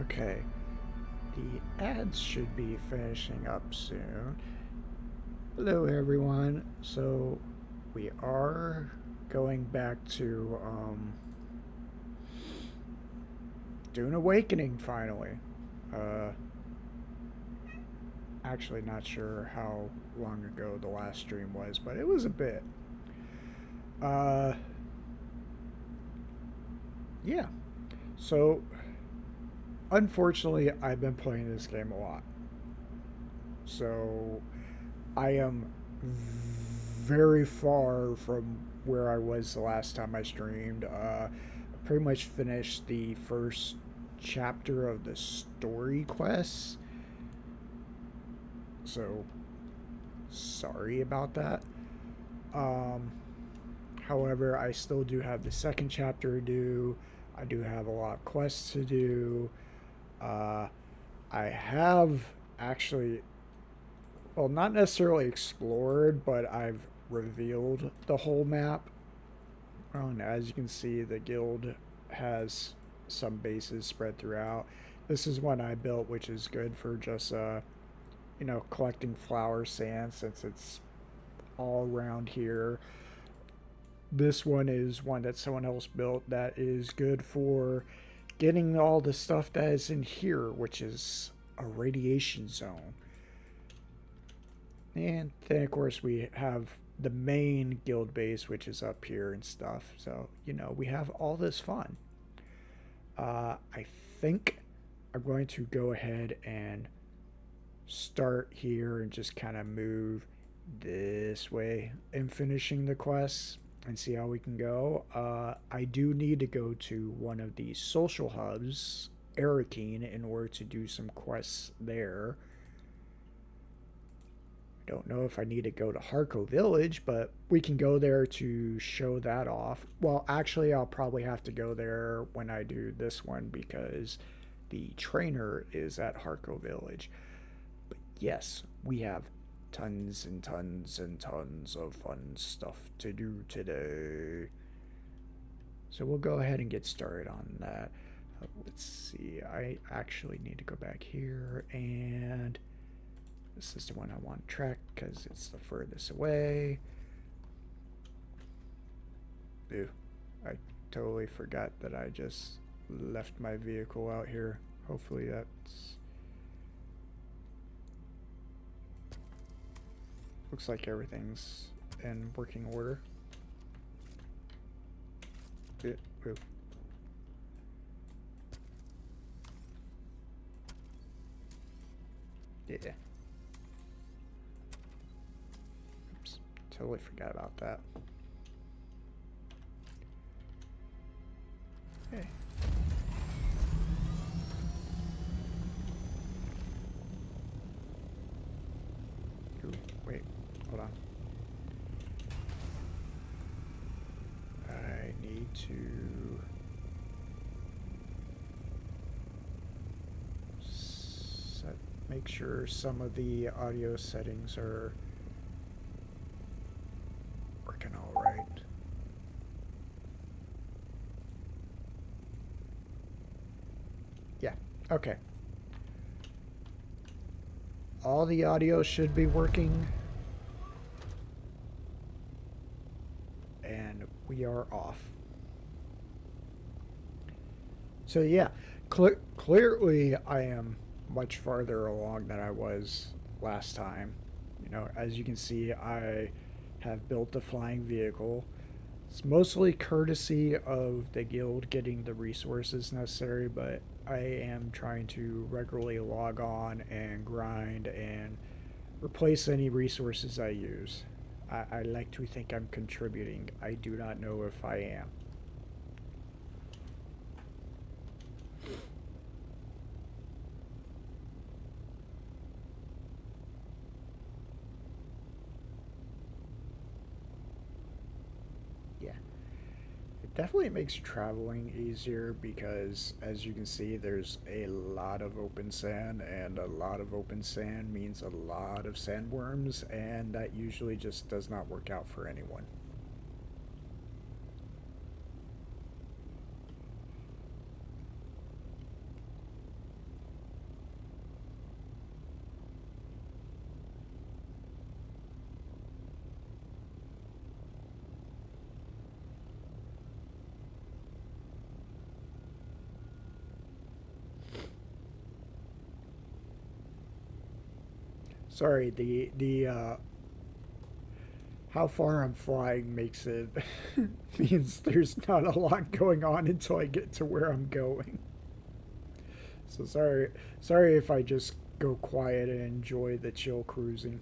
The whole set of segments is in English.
Okay, the ads should be finishing up soon. Hello, everyone. So, we are going back to Dune Awakening finally. Uh, actually, not sure how long ago the last stream was, but it was a bit. Uh, yeah. So, unfortunately, I've been playing this game a lot. So, I am very far from where I was the last time I streamed. Pretty much finished the first chapter of the story quest. So sorry about that. Um, However, I still do have the second chapter to do. I do have a lot of quests to do. Uh, I have actually, well, not necessarily explored, but I've revealed the whole map. And as you can see, the guild has some bases spread throughout. This is one I built, which is good for just collecting flower sand since it's all around here. This one is one that someone else built that is good for getting all the stuff that is in here, which is a radiation zone. And then, of course, we have the main guild base, which is up here and stuff. So, we have all this fun. I think I'm going to go ahead and start here and just kind of move this way in finishing the quests and see how we can go. I do need to go to one of the social hubs, Arrakis, in order to do some quests there. Don't know if I need to go to Harco Village, but we can go there to show that off. Well, actually, I'll probably have to go there when I do this one because the trainer is at Harco Village. But yes, we have tons and tons and tons of fun stuff to do today. So we'll go ahead and get started on that. Let's see, I actually need to go back here, and this is the one I want to track because it's the furthest away. Ew, I totally forgot that I just left my vehicle out here. Hopefully that's... Looks like everything's in working order. Ew. Yeah. Oops, totally forgot about that. Hey. Ooh, wait, hold on. I need to make sure some of the audio settings are working all right. Yeah, okay. All the audio should be working. And we are off. So yeah, clearly I am much farther along than I was last time. As you can see, I have built a flying vehicle. It's mostly courtesy of the guild getting the resources necessary, but I am trying to regularly log on and grind and replace any resources I use. I like to think I'm contributing. I do not know if I am. Yeah. It definitely makes traveling easier because, as you can see, there's a lot of open sand, and a lot of open sand means a lot of sandworms, and that usually just does not work out for anyone. Sorry, how far I'm flying makes it means there's not a lot going on until I get to where I'm going. So sorry if I just go quiet and enjoy the chill cruising.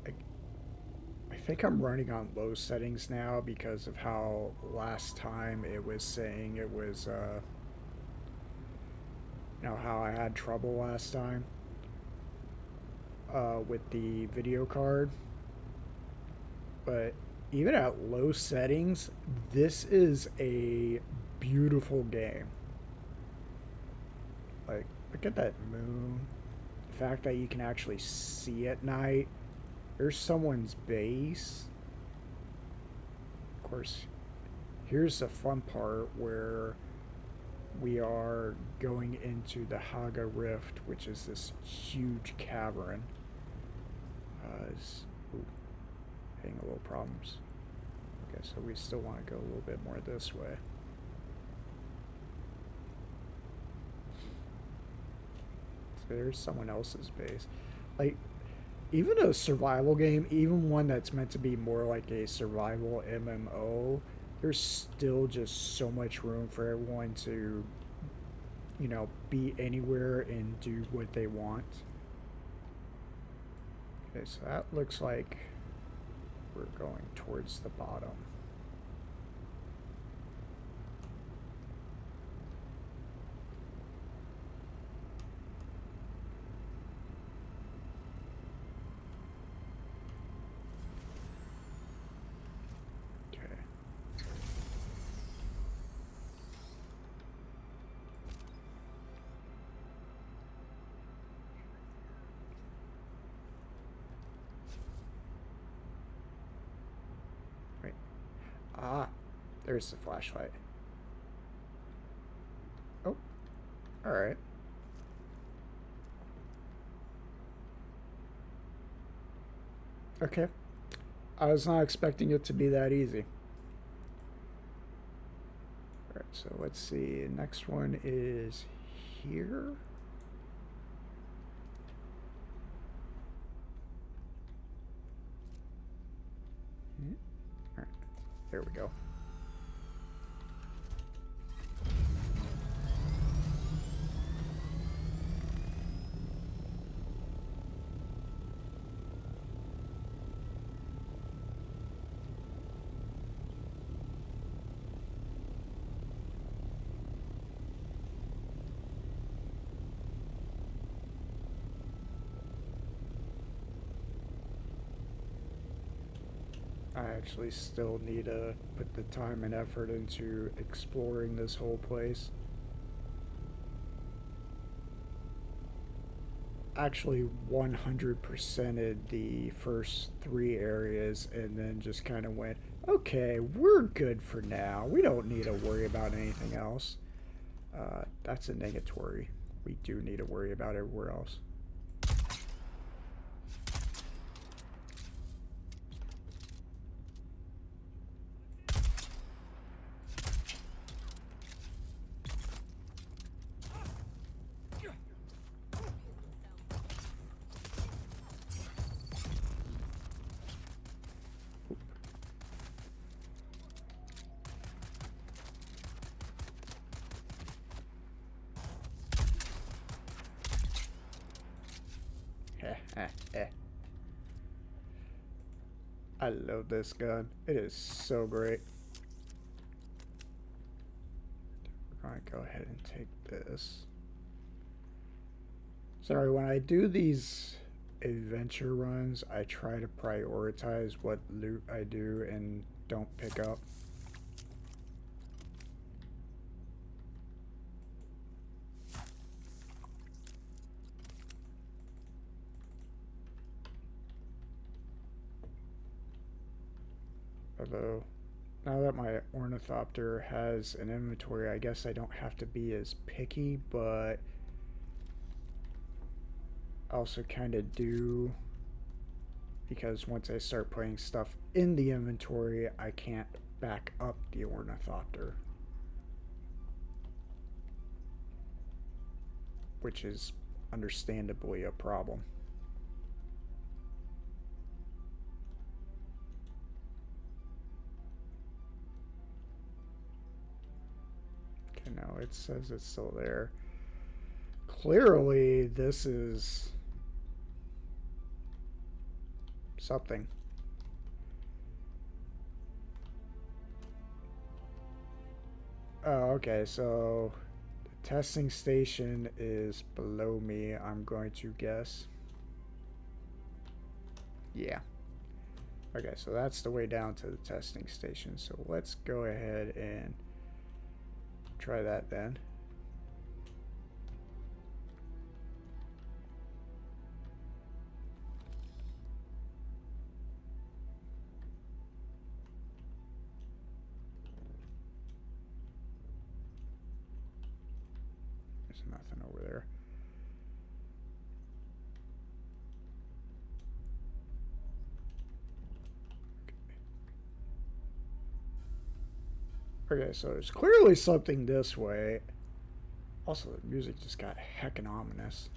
I, I think I'm running on low settings now because of how last time it was saying it was how I had trouble last time with the video card. But even at low settings, this is a beautiful game. Like, look at that moon. The fact that you can actually see at night. There's someone's base. Of course, here's the fun part where we are going into the Haga Rift, which is this huge cavern. Ooh, hitting a little problems. Okay, so we still want to go a little bit more this way. So there's someone else's base. Like, even a survival game, even one that's meant to be more like a survival MMO, there's still just so much room for everyone to, be anywhere and do what they want. Okay, so that looks like we're going towards the bottom. Ah, there's the flashlight. Oh, alright. Okay. I was not expecting it to be that easy. Alright, so let's see. Next one is here. Alright, there we go. I actually still need to put the time and effort into exploring this whole place. Actually 100%ed the first 3 areas and then just kind of went, okay, we're good for now. We don't need to worry about anything else. That's a negatory. We do need to worry about everywhere else. I love this gun. It is so great. We're going to go ahead and take this. Sorry, when I do these adventure runs, I try to prioritize what loot I do and don't pick up. Although, now that my ornithopter has an inventory, I guess I don't have to be as picky, but also kind of do, because once I start putting stuff in the inventory, I can't back up the ornithopter, which is understandably a problem. Okay, no, it says it's still there. Clearly, this is something. Oh, okay, so the testing station is below me, I'm going to guess. Yeah. Okay, so that's the way down to the testing station. So let's go ahead and try that then. There's nothing over there. Okay, so there's clearly something this way. Also, the music just got heckin' ominous.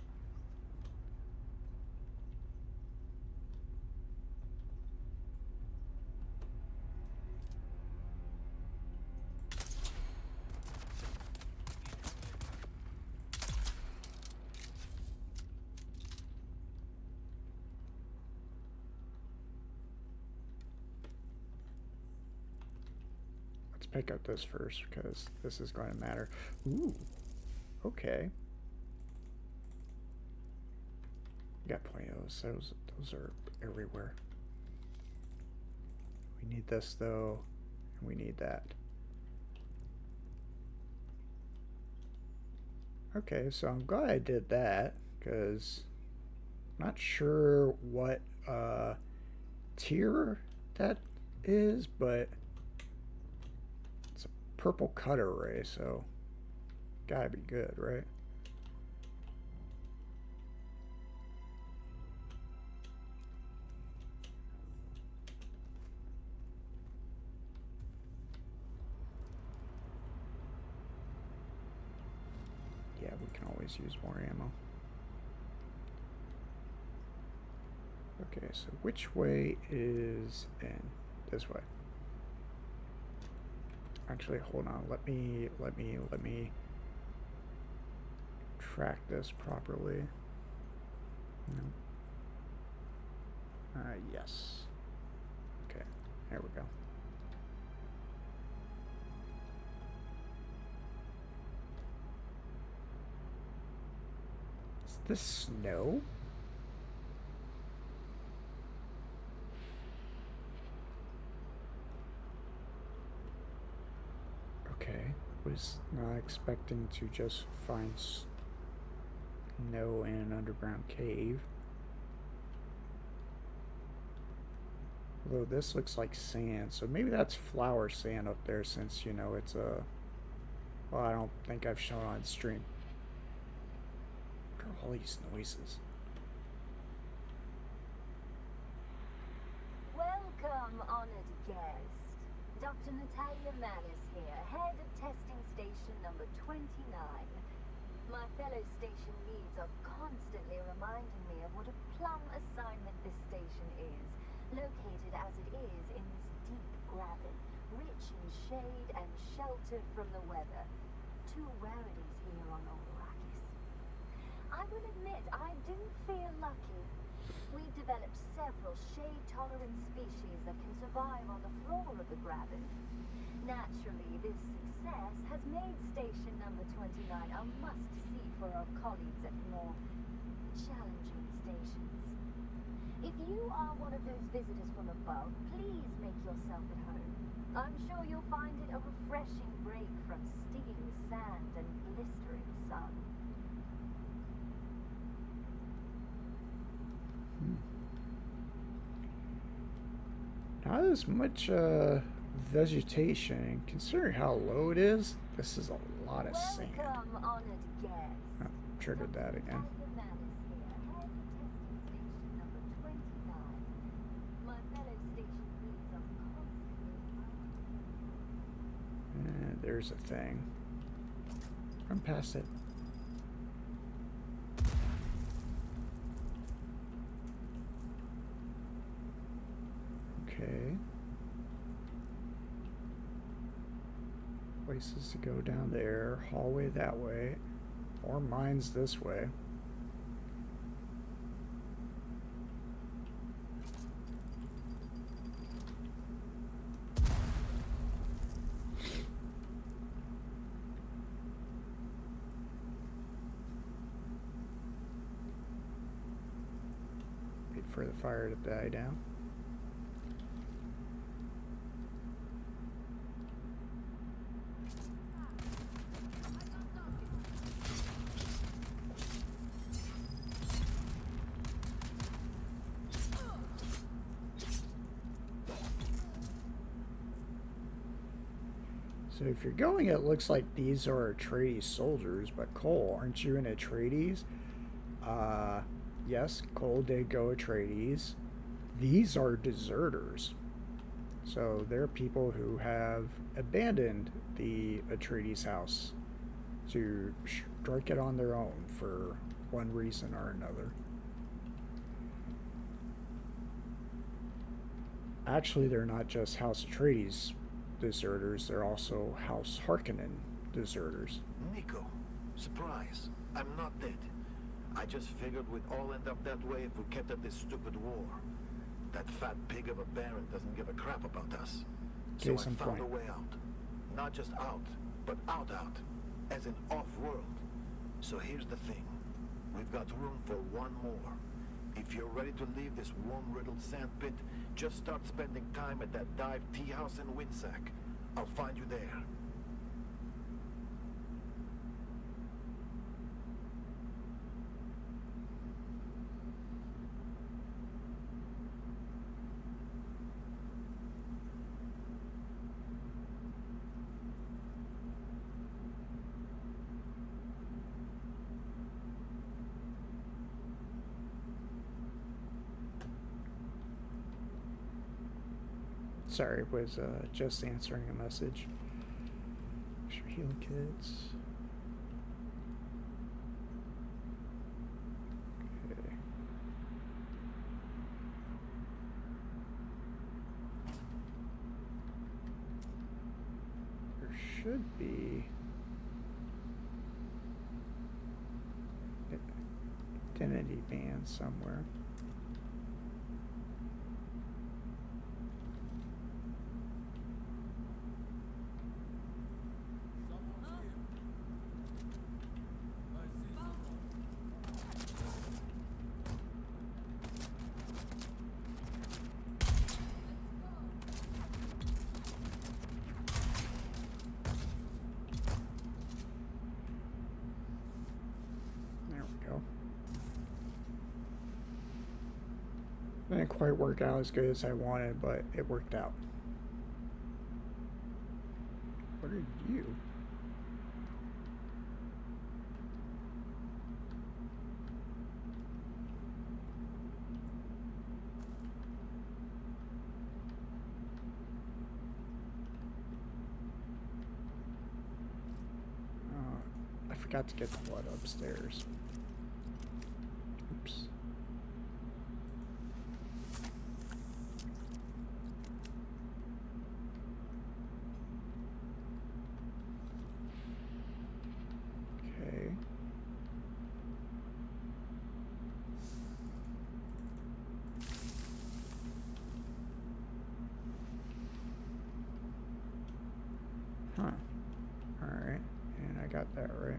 Let's pick up this first because this is going to matter. Ooh, okay. Got plenty of those. Those are everywhere. We need this though, and we need that. Okay, so I'm glad I did that because I'm not sure what tier that is, but it's a purple cutter ray, so gotta be good, right? Yeah, we can always use more ammo. Okay, so which way is in? This way. Actually, hold on. Let me track this properly. No. Yes. Okay, there we go. Is this snow? Okay, was not expecting to just find snow in an underground cave. Although this looks like sand, so maybe that's flower sand up there since, you know, it's a... Well, I don't think I've shown on stream. What are all these noises? Welcome, honored guest. Dr. Natalia Manis here, head of testing station number 29. My fellow station leads are constantly reminding me of what a plum assignment this station is, located as it is in this deep graben, rich in shade and sheltered from the weather. Two rarities here on Arrakis. I will admit, I do feel lucky. We've developed several shade-tolerant species that can survive on the floor of the graben. Naturally, this success has made station number 29 a must-see for our colleagues at more challenging stations. If you are one of those visitors from above, please make yourself at home. I'm sure you'll find it a refreshing break from steely sand and blistering sun. Not as much vegetation. Considering how low it is, this is a lot of sand. Welcome, honored guest. Oh, triggered that again. there's a thing. Run past it. Okay. Places to go down there. Hallway that way. Or mines this way. Wait for the fire to die down. So if you're going, it looks like these are Atreides soldiers, but Cole, aren't you an Atreides? Yes, Cole did go Atreides. These are deserters. So they're people who have abandoned the Atreides house to strike it on their own for one reason or another. Actually, they're not just House Atreides deserters, they're also House Harkonnen deserters. Nico, surprise. I'm not dead. I just figured we'd all end up that way if we kept at this stupid war. That fat pig of a Baron doesn't give a crap about us. So I Case in found point. a way out. Not just out, but out, as in off-world. So here's the thing. We've got room for one more. If you're ready to leave this worm-riddled sandpit, just start spending time at that dive tea house in Windsack. I'll find you there. Sorry, was just answering a message. Extra healing kits. Okay. There should be identity band somewhere. There we go. Didn't quite work out as good as I wanted, but it worked out. What are you? I forgot to get the blood upstairs. Oops. Okay. Huh. Alright. And I got that right.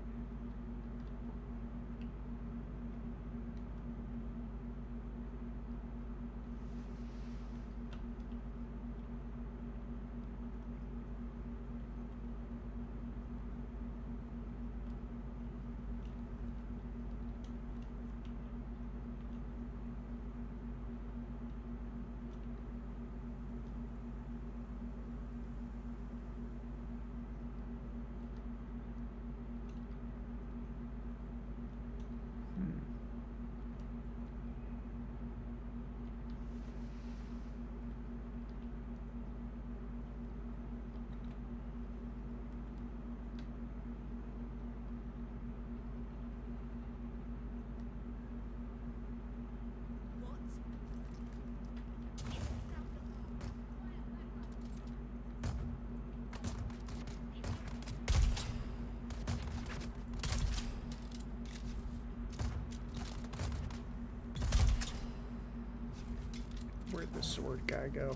the sword guy go?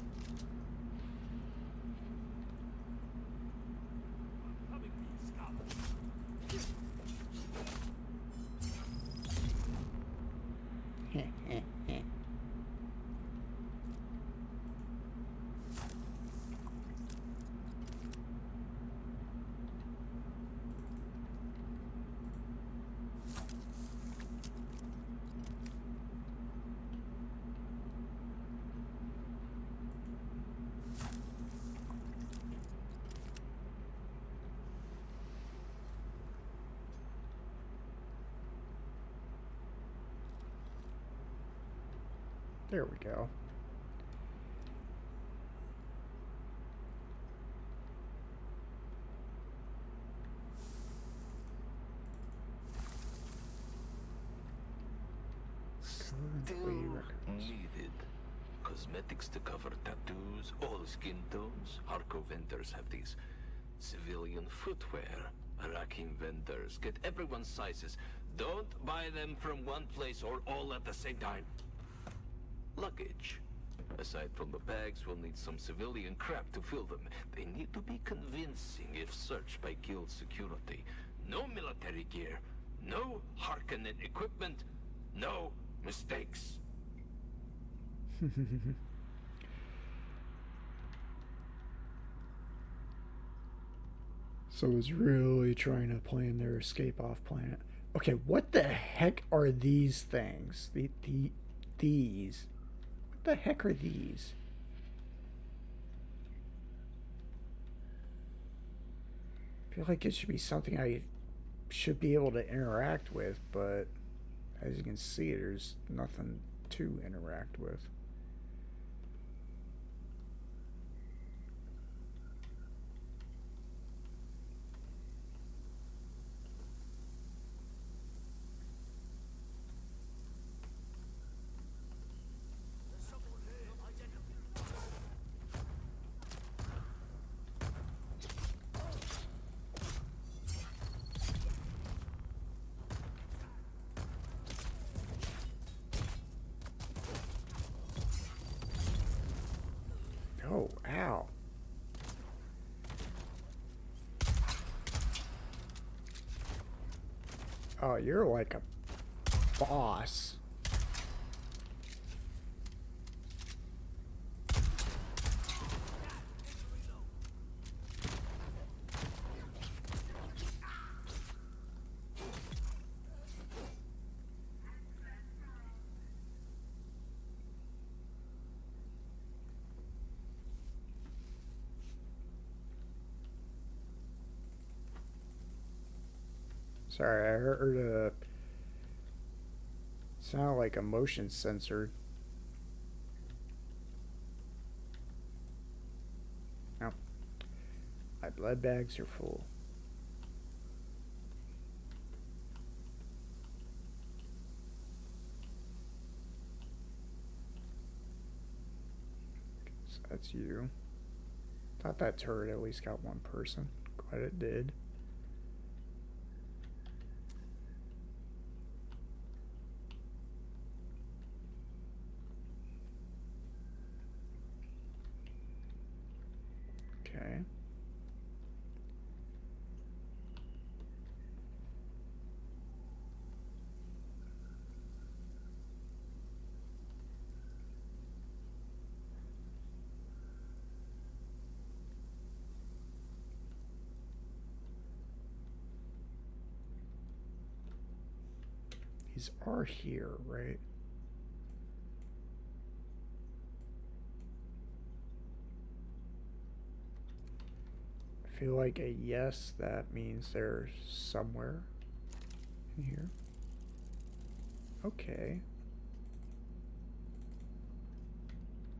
There we go. Still needed. Cosmetics to cover tattoos, all skin tones. Harco vendors have these civilian footwear. Arrakis vendors get everyone's sizes. Don't buy them from one place or all at the same time. Luggage. Aside from the bags, we'll need some civilian crap to fill them. They need to be convincing if searched by guild security. No military gear. No Harkonnen equipment. No mistakes. So it's really trying to plan their escape off planet. Okay, what the heck are these things? These. What the heck are these? I feel like it should be something I should be able to interact with, but as you can see, there's nothing to interact with. Oh, ow. Oh, you're like a boss. Sorry, I heard a sound like a motion sensor. Oh, my blood bags are full. So that's you. Thought that turret at least got one person. Glad it did. Okay. These are here, right? I feel like a yes, that means they're somewhere in here. Okay.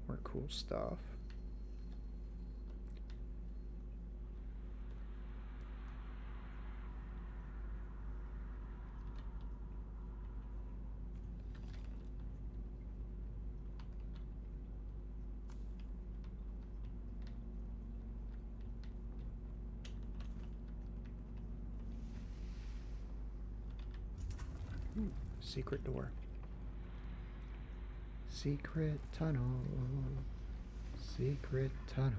More cool stuff. Ooh, secret door. secret tunnel. Secret tunnel.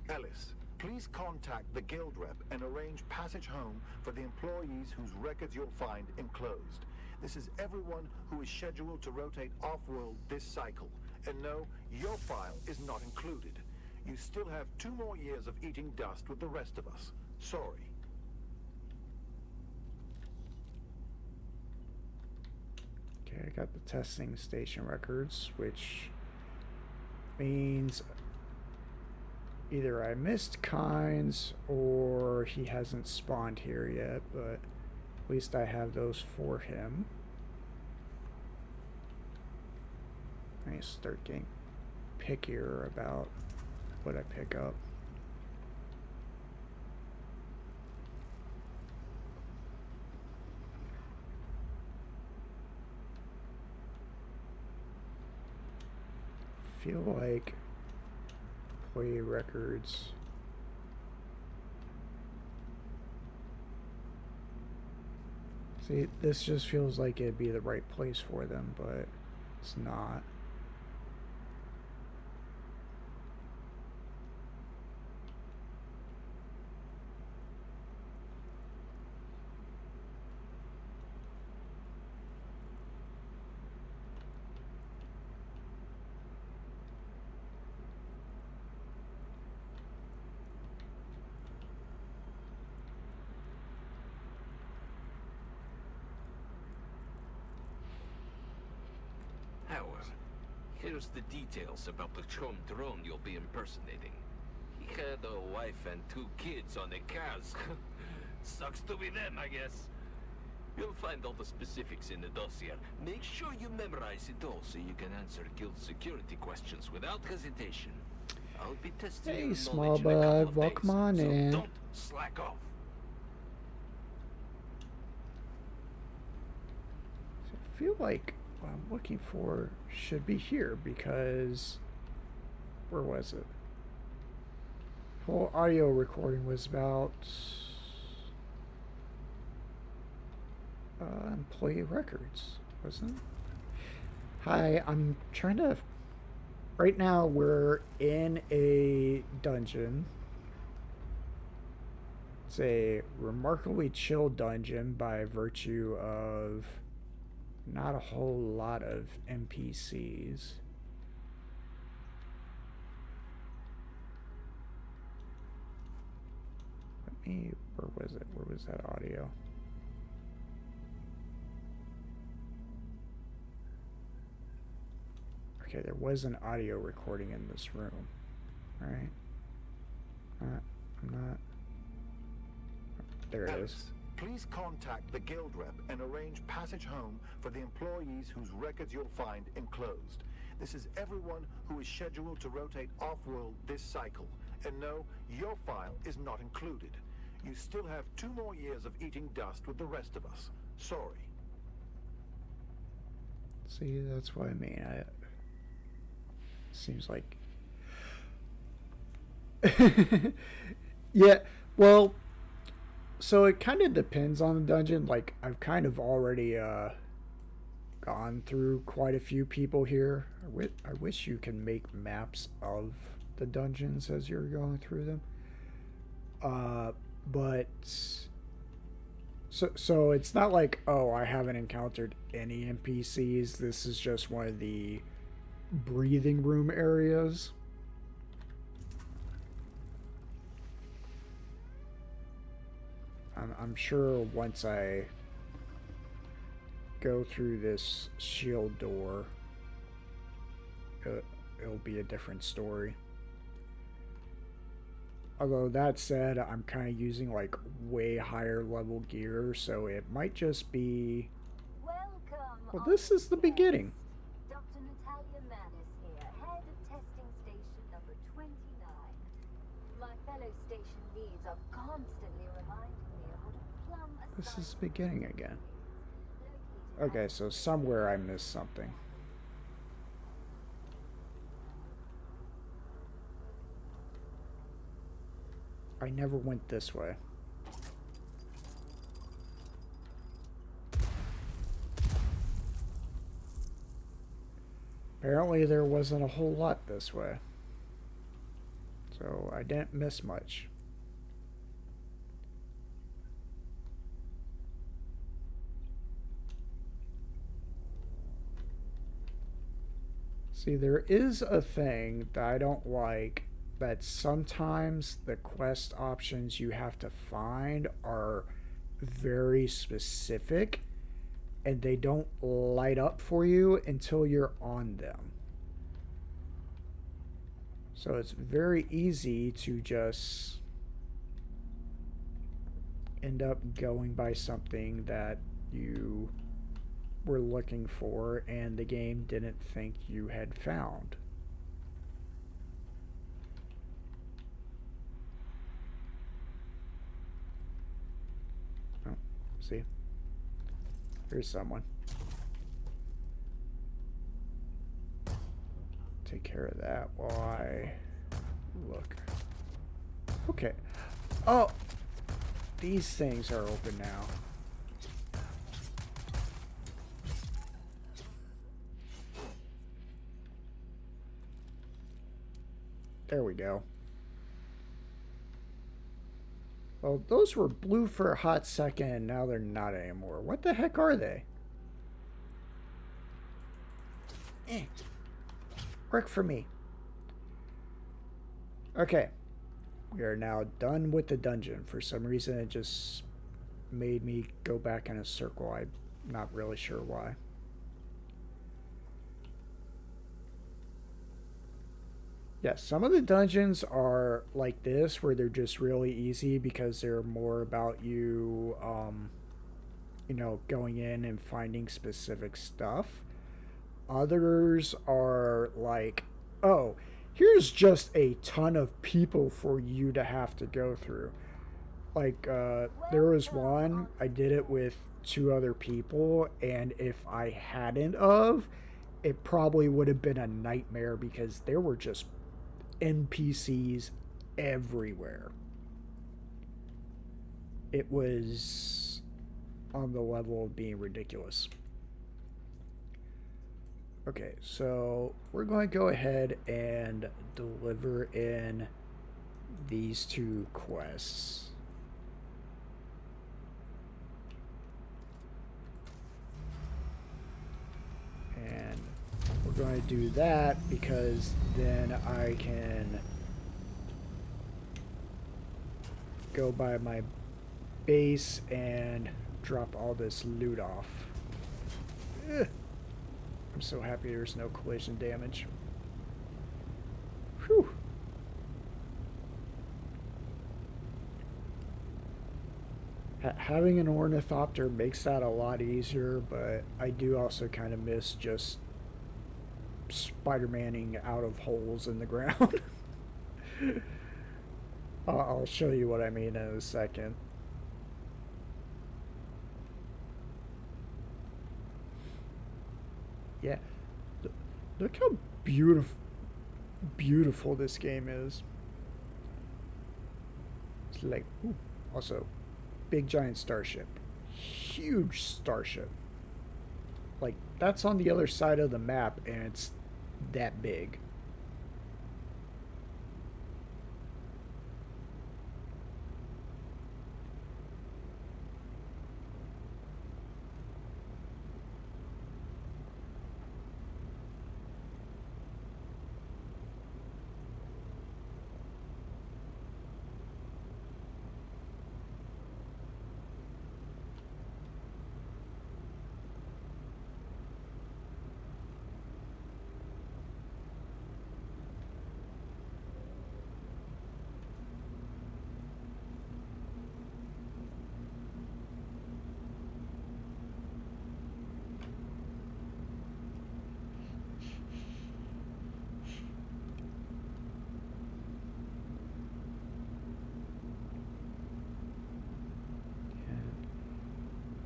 Ellis, please contact the guild rep and arrange passage home for the employees whose records you'll find enclosed. This is everyone who is scheduled to rotate off-world this cycle. And no, your file is not included. You still have 2 more years of eating dust with the rest of us. Sorry. Okay, I got the testing station records, which means either I missed Kynes or he hasn't spawned here yet, but at least I have those for him. I need to start getting pickier about what I pick up. Feel like play records. See, this just feels like it'd be the right place for them, but it's not. Howard, here's the details about the Chom drone you'll be impersonating. He had a wife and 2 kids on a Kaz. Sucks to be them, I guess. You'll find all the specifics in the dossier. Make sure you memorize it all so you can answer guild security questions without hesitation. I'll be testing Hey, your small knowledge in a couple bug, of welcome days, on so in. don't slack off. I feel like what I'm looking for should be here because where was it? Whole audio recording was about employee records, wasn't it? Hi, I'm trying to. Right now, we're in a dungeon. It's a remarkably chill dungeon by virtue of not a whole lot of NPCs. Let me. Where was it? Where was that audio? Okay, there was an audio recording in this room, right? I'm not. There it Ellis, is. please contact the guild rep and arrange passage home for the employees whose records you'll find enclosed. This is everyone who is scheduled to rotate off-world this cycle. And no, your file is not included. You still have 2 more years of eating dust with the rest of us. Sorry. See, that's what I mean. Seems like. Yeah, well, so it kind of depends on the dungeon. Like, I've kind of already gone through quite a few people here. I wish you can make maps of the dungeons as you're going through them. But so it's not like, oh, I haven't encountered any NPCs. This is just one of the breathing room areas. I'm sure once I go through this shield door, it'll be a different story. Although that said, I'm kind of using like way higher level gear, so it might just be. Welcome. Well, this is the beginning. Dr. Natalia Manis here, head of testing station number 29. My fellow station leads are constantly reminding me of what a plum This is the beginning again. Okay, so somewhere I missed something. I never went this way. Apparently there wasn't a whole lot this way. So I didn't miss much. See, there is a thing that I don't like, that sometimes the quest options you have to find are very specific and they don't light up for you until you're on them. So it's very easy to just end up going by something that you were looking for and the game didn't think you had found. Oh, see? Here's someone. Take care of that while I look. Okay. Oh! These things are open now. There we go. Well, those were blue for a hot second, and now they're not anymore. What the heck are they? Work for me. Okay. We are now done with the dungeon. For some reason, it just made me go back in a circle. I'm not really sure why. Yeah, some of the dungeons are like this, where they're just really easy because they're more about you, you know, going in and finding specific stuff. Others are like, oh, here's just a ton of people for you to have to go through. Like, there was one, I did it with 2 other people, and if I hadn't of, it probably would have been a nightmare because there were just NPCs everywhere. It was on the level of being ridiculous. Okay, so we're going to go ahead and deliver in these 2 quests. And we're going to do that because then I can go by my base and drop all this loot off. Ugh. I'm so happy there's no collision damage. Whew. Having an ornithopter makes that a lot easier, but I do also kind of miss just Spider-Maning out of holes in the ground. I'll show you what I mean in a second. Yeah, look how beautiful this game is. It's like, ooh, also, big giant starship, huge starship. Like, that's on the other side of the map, and it's that big.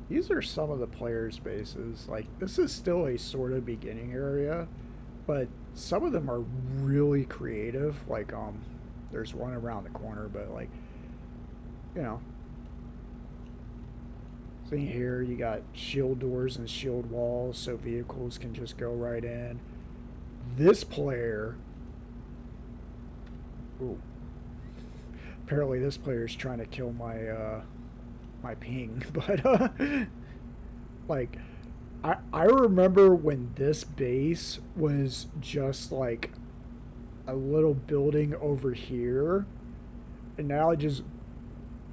These are some of the players' bases. Like, this is still a sort of beginning area, but some of them are really creative. Like, there's one around the corner, but like, you know, see here, you got shield doors and shield walls, so vehicles can just go right in. this player... Ooh. Apparently this player is trying to kill my, my ping. But, like, I remember when this base was just, like, a little building over here. And now it just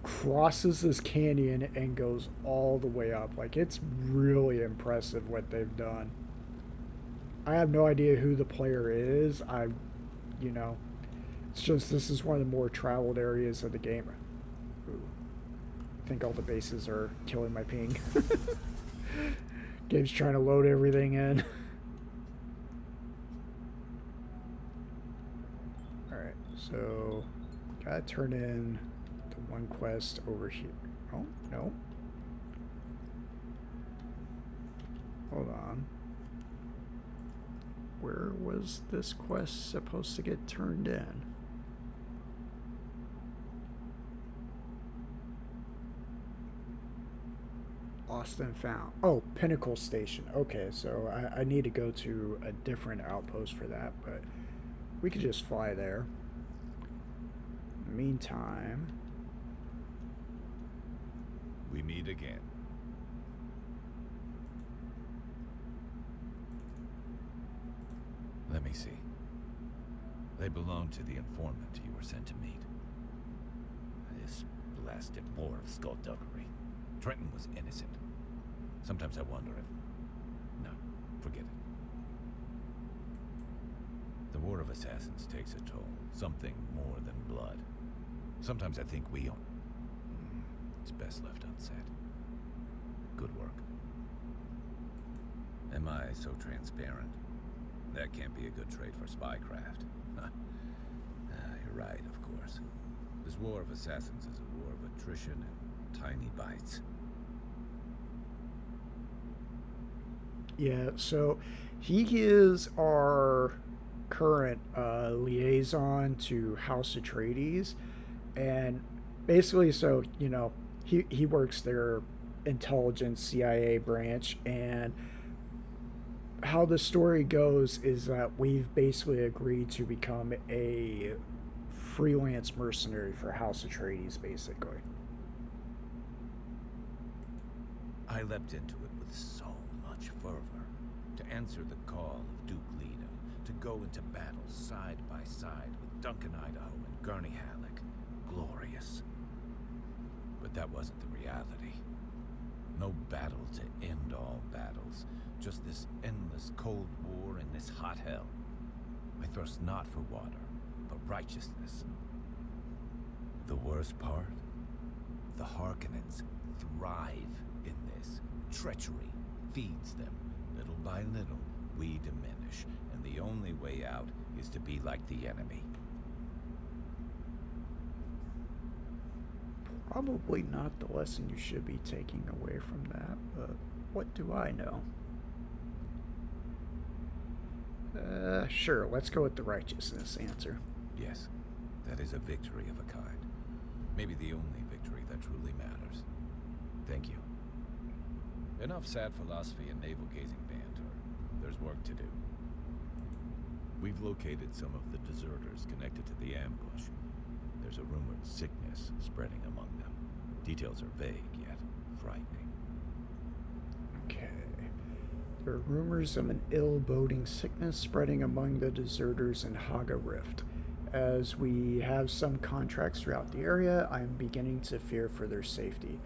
crosses this canyon and goes all the way up. Like, it's really impressive what they've done. I have no idea who the player is. You know, it's just this is one of the more traveled areas of the game. Ooh. I think all the bases are killing my ping. Game's trying to load everything in. Alright, so gotta turn in the one quest over here. Oh, no. Hold on. Where was this quest supposed to get turned in? Lost and found. Oh, Pinnacle Station. Okay, so I need to go to a different outpost for that, but we could just fly there. In the meantime... We meet again. Let me see. They belong to the informant you were sent to meet. This blasted war of skullduggery. Trenton was innocent. Sometimes I wonder if... No, forget it. The War of Assassins takes a toll. Something more than blood. Sometimes I think we own... It's best left unsaid. Good work. Am I so transparent? That can't be a good trade for spycraft. You're right, of course. This War of Assassins is a war of attrition and tiny bites. Yeah, so he is our current liaison to House Atreides, and basically, so, you know, he works their intelligence CIA branch, and how the story goes is that we've basically agreed to become a freelance mercenary for House Atreides, basically. I leapt into it with so much fervor, to answer the call of Duke Lena, to go into battle side by side with Duncan Idaho and Gurney Halleck. Glorious. But that wasn't the reality. No battle to end all battles, just this endless cold war in this hot hell. I thirst not for water, but righteousness. The worst part? The Harkonnens thrive in this. Treachery feeds them. Little by little, we diminish, and the only way out is to be like the enemy. Probably not the lesson you should be taking away from that, but what do I know? Sure, let's go with the righteousness answer. Yes, that is a victory of a kind. Maybe the only victory that truly matters. Thank you. Enough sad philosophy and navel-gazing banter. There's work to do. We've located some of the deserters connected to the ambush. There's a rumored sickness spreading among them. Details are vague, yet frightening. Okay. There are rumors of an ill-boding sickness spreading among the deserters in Haga Rift. As we have some contracts throughout the area, I am beginning to fear for their safety.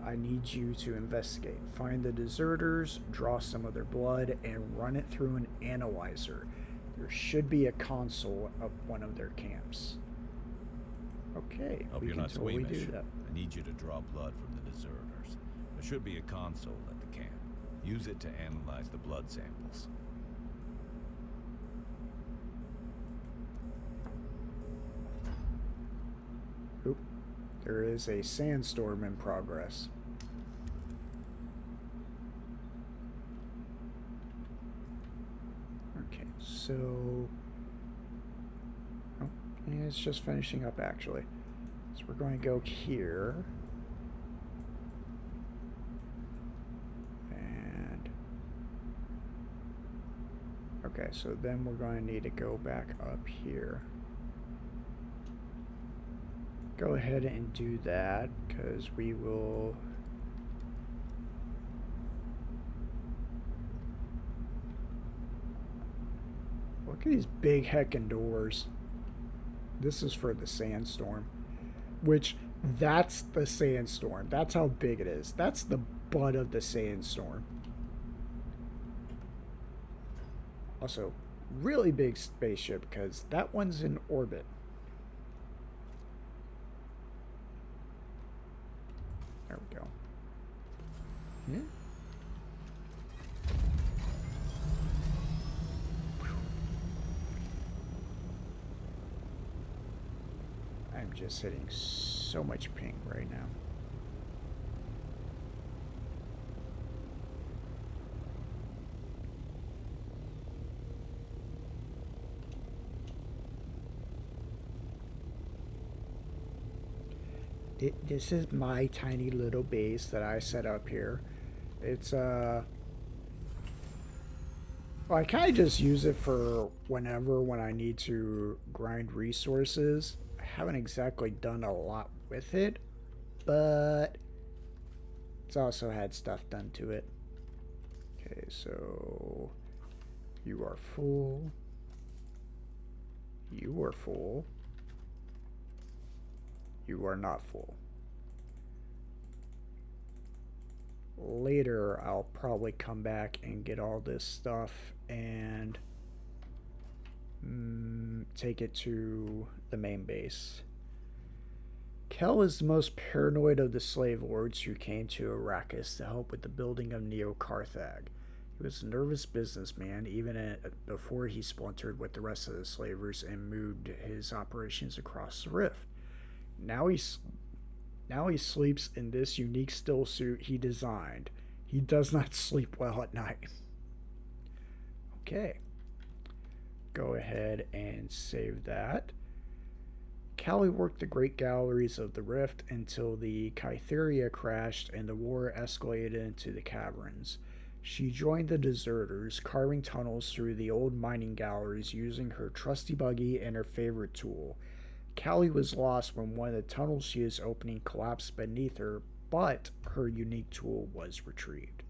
I need you to investigate. Find the deserters, draw some of their blood, and run it through an analyzer. There should be a console of one of their camps. Okay, Hope we you're can not totally squeamish. do that. I need you to draw blood from the deserters. There should be a console at the camp. Use it to analyze the blood samples. Oop. There is a sandstorm in progress. Okay, so... Oh, yeah, it's just finishing up, actually. So we're going to go here. And... Okay, so then we're going to need to go back up here. Go ahead and do that, because we will... Look at these big heckin' doors. This is for the sandstorm. Which, that's the sandstorm. That's how big it is. That's the butt of the sandstorm. Also, really big spaceship, because that one's in orbit. There we go. Yeah. I'm just hitting so much ping right now. This is my tiny little base that I set up here. It's well, I kind of just use it for when I need to grind resources. I haven't exactly done a lot with it, but it's also had stuff done to it. Okay, so you are full. You are full. You are not full. Later, I'll probably come back and get all this stuff and take it to the main base. Kel is the most paranoid of the slave lords who came to Arrakis to help with the building of Neo Carthag. He was a nervous businessman even before he splintered with the rest of the slavers and moved his operations across the rift. Now he sleeps in this unique still suit he designed. He does not sleep well at night. Okay. Go ahead and save that. Callie worked the great galleries of the rift until the Kytheria crashed and the war escalated into the caverns. She joined the deserters, carving tunnels through the old mining galleries using her trusty buggy and her favorite tool. Callie was lost when one of the tunnels she was opening collapsed beneath her, but her unique tool was retrieved.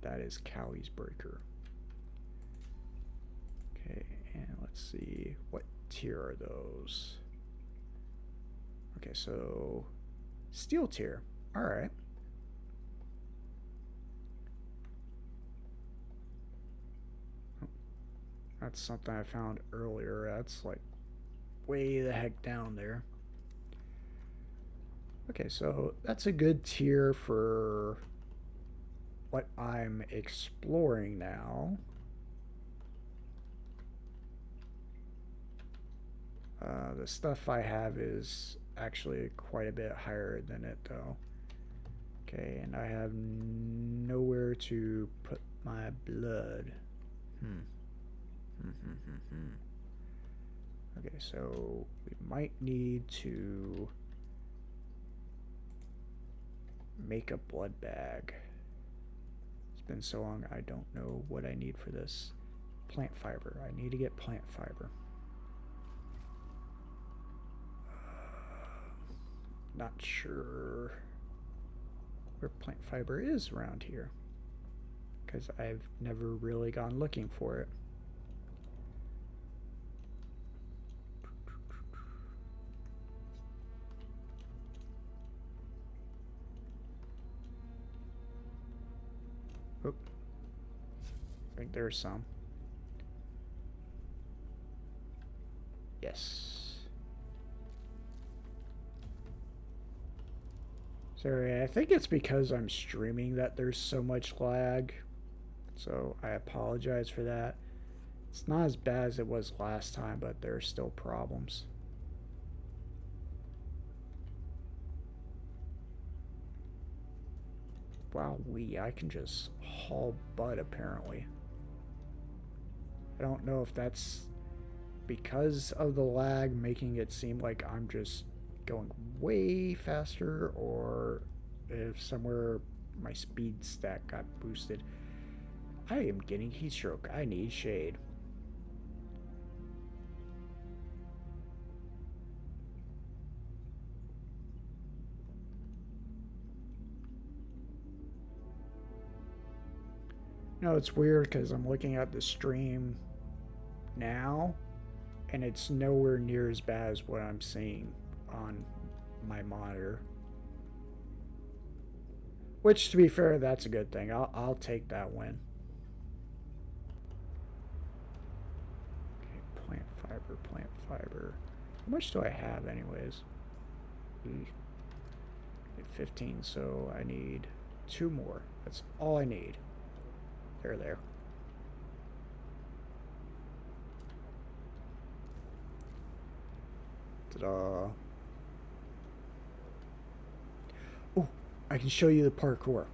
That is Callie's breaker. Okay, and let's see. What tier are those? Okay, so steel tier. Alright. Oh, that's something I found earlier. That's like way the heck down there. Okay, so that's a good tier for what I'm exploring now. The stuff I have is actually quite a bit higher than it though. Okay, and I have nowhere to put my blood. Okay, so we might need to make a blood bag. It's been so long, I don't know what I need for this. Plant fiber. I need to get plant fiber. Not sure where plant fiber is around here, because I've never really gone looking for it. Oop. I think there's some. Yes. Sorry, I think it's because I'm streaming that there's so much lag. So I apologize for that. It's not as bad as it was last time, but there are still problems. Wow, I can just haul butt apparently. I don't know if that's because of the lag making it seem like I'm just going way faster, or if somewhere my speed stat got boosted. I am getting heat stroke. I need shade. No, it's weird because I'm looking at the stream now, and it's nowhere near as bad as what I'm seeing on my monitor. Which, to be fair, that's a good thing. I'll take that win. Okay, plant fiber, plant fiber. How much do I have, anyways? 15, so I need 2 more. That's all I need. There. Ta-da. Oh, I can show you the parkour.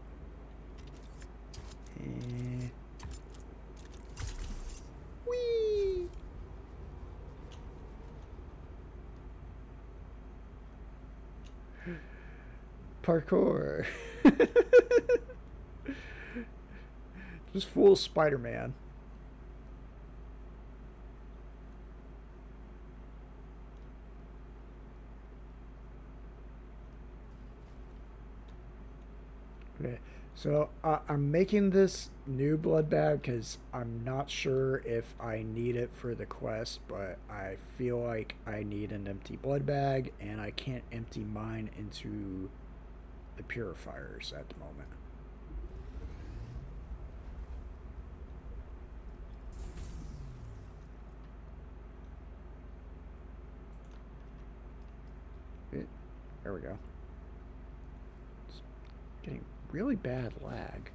Whee! Parkour. Just full Spider-Man. Okay, so I'm making this new blood bag because I'm not sure if I need it for the quest, but I feel like I need an empty blood bag, and I can't empty mine into the purifiers at the moment. There we go. It's getting really bad lag.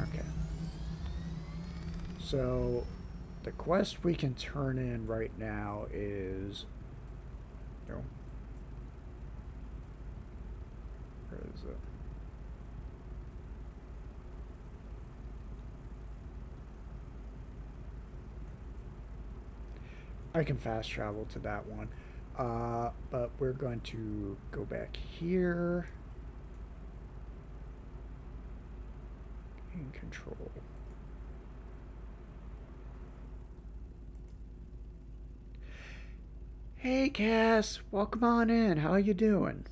Okay. So the quest we can turn in right now is... No. Where is it? I can fast travel to that one. But we're going to go back here. In control. Hey Cass, welcome on in. How you doing?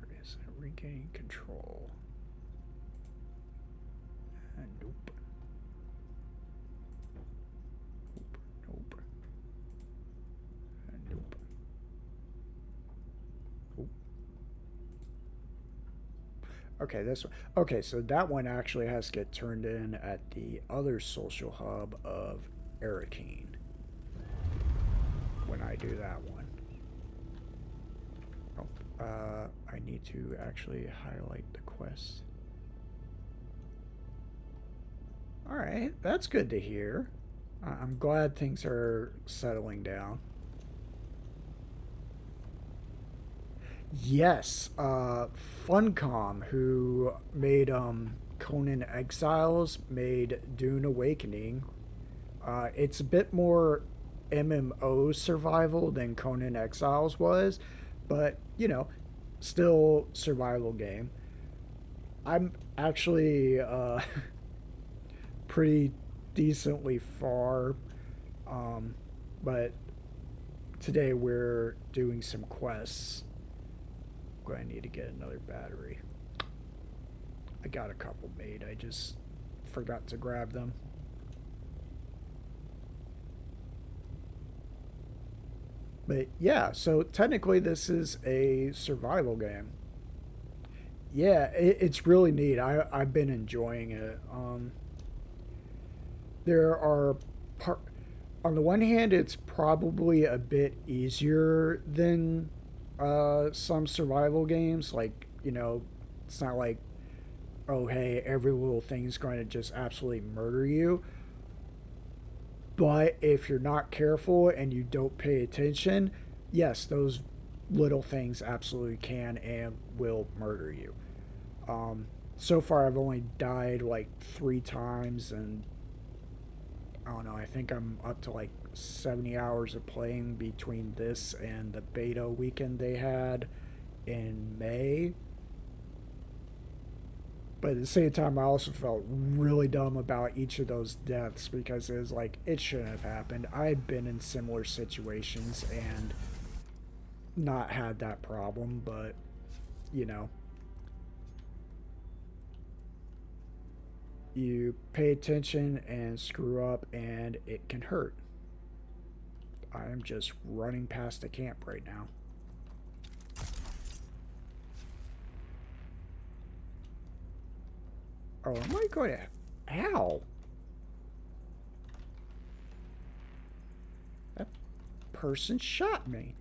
Where is it? Regaining control. Nope. Nope. Nope. Nope. Okay, this one. Okay, so that one actually has to get turned in at the other social hub of Arrakis when I do that one. Oh, I need to actually highlight the quest. Alright, that's good to hear. I'm glad things are settling down. Yes, Funcom, who made Conan Exiles, made Dune Awakening. It's a bit more MMO survival than Conan Exiles was, but, you know, still survival game. I'm actually pretty decently far, but today we're doing some quests. I'm going to need to get another battery. I got a couple made, I just forgot to grab them. But yeah, so technically this is a survival game. Yeah, it's really neat. I've been enjoying it. There are on the one hand, it's probably a bit easier than some survival games. Like, you know, it's not like, oh hey, every little thing's going to just absolutely murder you. But if you're not careful and you don't pay attention, yes, those little things absolutely can and will murder you. So far, I've only died like 3 times, and I don't know, I think I'm up to like 70 hours of playing between this and the beta weekend they had in May. But at the same time, I also felt really dumb about each of those deaths because it was like, it shouldn't have happened. I had been in similar situations and not had that problem, but, you know, you pay attention and screw up and it can hurt. I am just running past the camp right now. Oh, am I going to... Ow! That person shot me.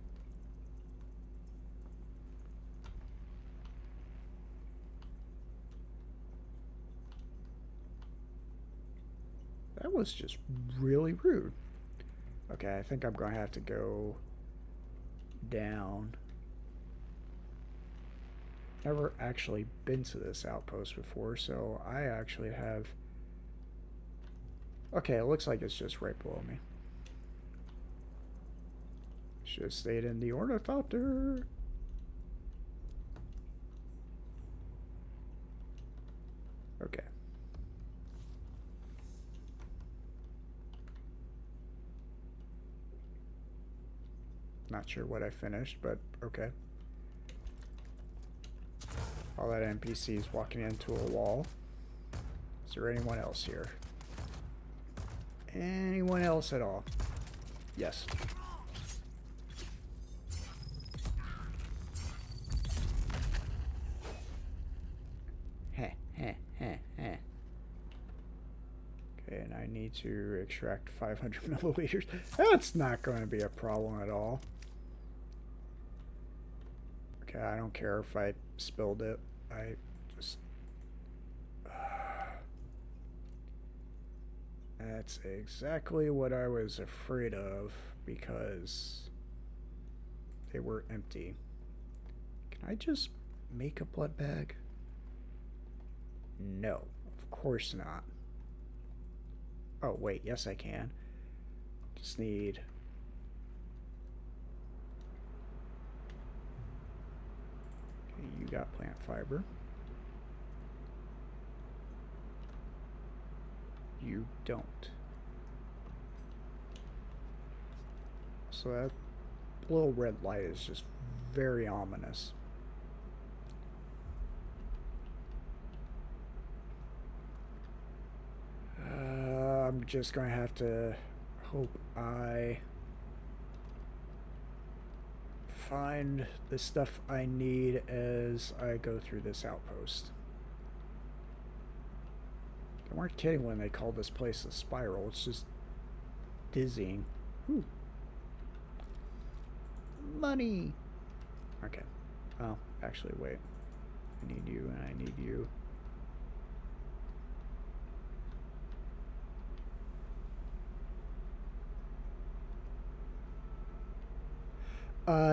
That was just really rude. Okay, I think I'm going to have to go down. Never actually been to this outpost before, so I actually have... Okay, it looks like it's just right below me. Should have stayed in the ornithopter. Okay. Not sure what I finished, but okay. All that NPC is walking into a wall. Is there anyone else here? Anyone else at all? Yes. Heh, heh, heh, heh. Okay, and I need to extract 500 milliliters. That's not going to be a problem at all. Okay, I don't care if I spilled it. I just... That's exactly what I was afraid of because they were empty. Can I just make a blood bag? No, of course not. Oh, wait, yes I can. Just need... Okay, you got plant fiber. You don't. So that little red light is just very ominous. I'm just going to have to hope I find the stuff I need as I go through this outpost. They weren't kidding when they called this place a spiral. It's just dizzying. Whew. Money! Okay. Oh, actually, wait. I need you and I need you.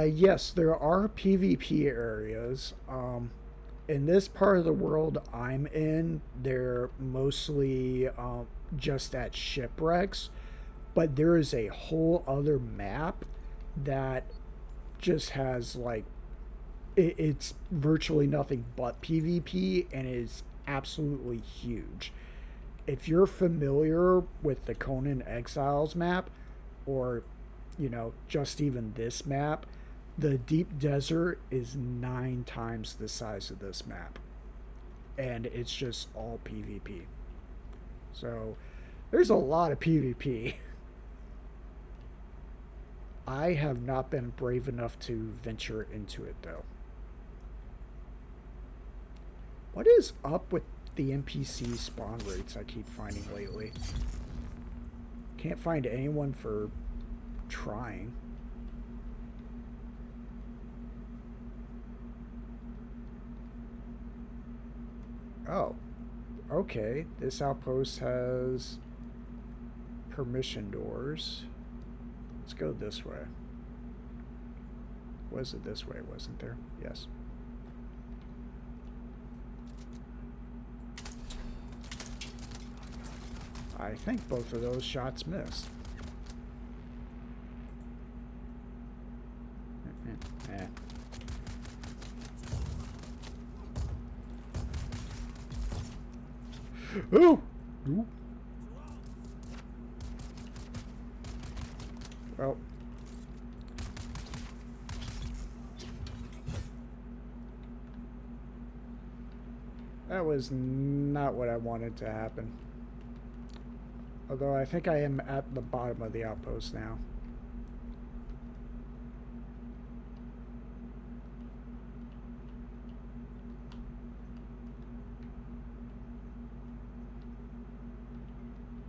Yes, there are PvP areas. In this part of the world I'm in, they're mostly just at shipwrecks, but there is a whole other map that just has like it's virtually nothing but PvP and is absolutely huge. If you're familiar with the Conan Exiles map, or you know, just even this map, the deep desert is 9 times the size of this map. And it's just all PvP. So, there's a lot of PvP. I have not been brave enough to venture into it, though. What is up with the NPC spawn rates I keep finding lately? Can't find anyone for trying. Oh, okay. This outpost has permission doors. Let's go this way. Was it this way, wasn't there? Yes. I think both of those shots missed. Ooh! Ooh. Well. That was not what I wanted to happen. Although I think I am at the bottom of the outpost now.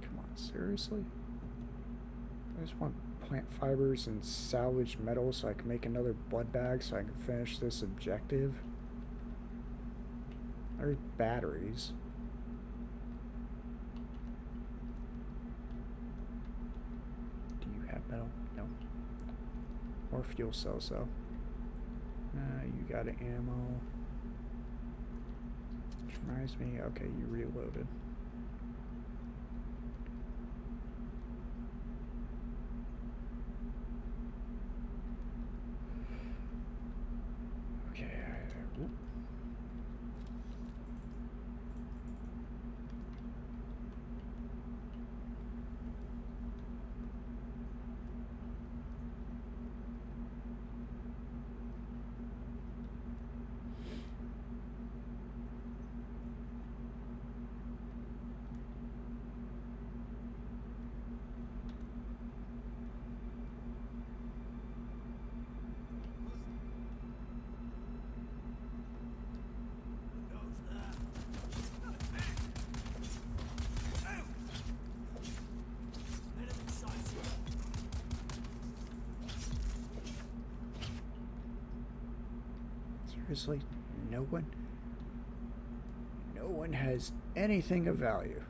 Come on, seriously? I just want plant fibers and salvaged metal so I can make another blood bag so I can finish this objective. There's batteries. Do you have metal? No. More fuel cells though. You got an ammo. Which reminds me, okay, you reloaded. Okay, whoop. Seriously, no one has anything of value.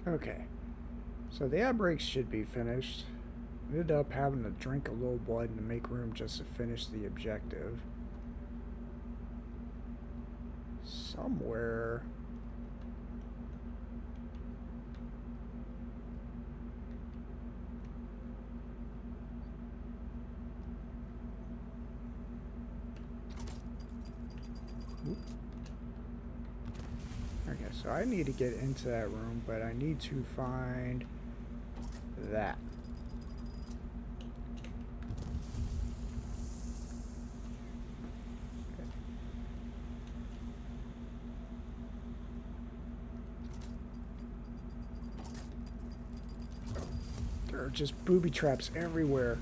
Okay, so the outbreaks should be finished. Ended up having to drink a little blood to make room just to finish the objective. Somewhere. Oop. Okay, so I need to get into that room, but I need to find that. just booby traps everywhere.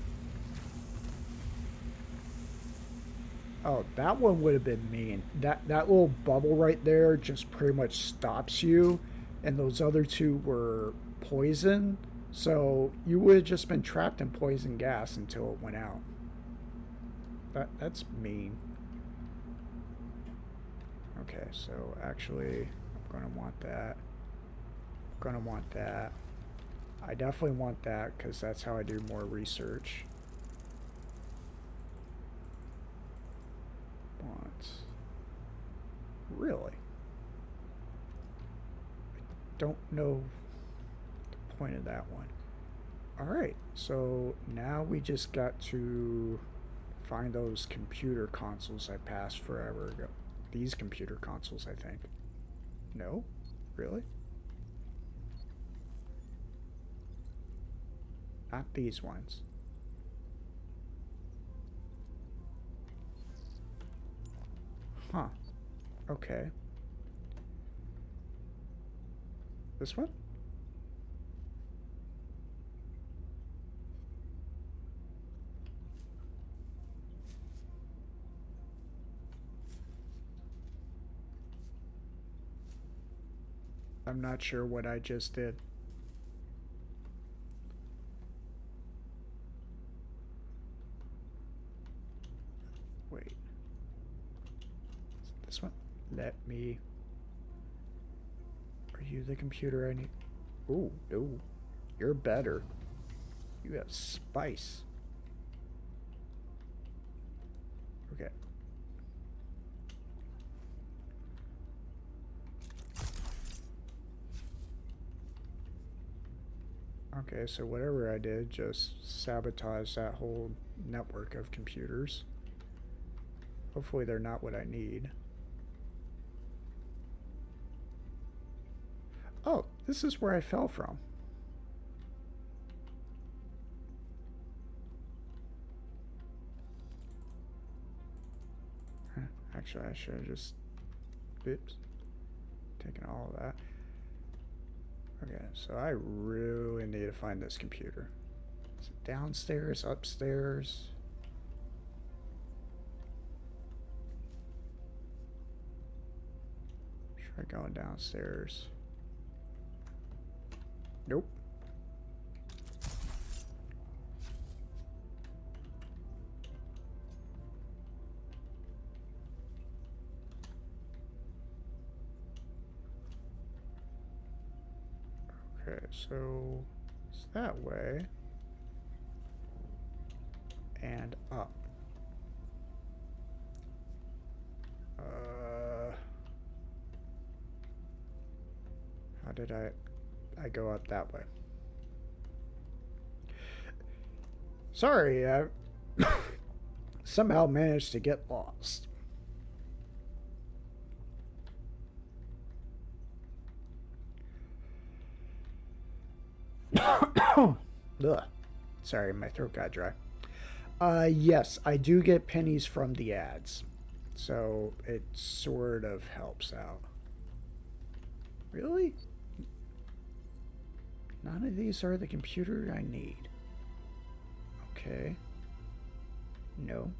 Oh, that one would have been mean. That little bubble right there just pretty much stops you, and those other two were poison, so you would have just been trapped in poison gas until it went out. That's mean. Okay, so actually, I'm gonna want that. Gonna want that. I definitely want that because that's how I do more research. Want. Really? I don't know the point of that one. Alright, so now we just got to find those computer consoles I passed forever ago. These computer consoles, I think. No? Really? Not these ones. Huh. Okay. This one? I'm not sure what I just did. Wait. Is it this one? Let me... Are you the computer I need? Ooh, no. You're better. You have spice. Okay. Okay, so whatever I did just sabotaged that whole network of computers. Hopefully they're not what I need. Oh, this is where I fell from. Actually, I should have just... Oops. Taken all of that. Okay, so I really need to find this computer. Is it downstairs, upstairs? Try going downstairs. Nope. Okay, so it's that way. And up. How did I go up that way? Sorry, I somehow managed to get lost. Ugh. Sorry, my throat got dry. Yes, I do get pennies from the ads. So it sort of helps out. Really? None of these are the computer I need. Okay. No.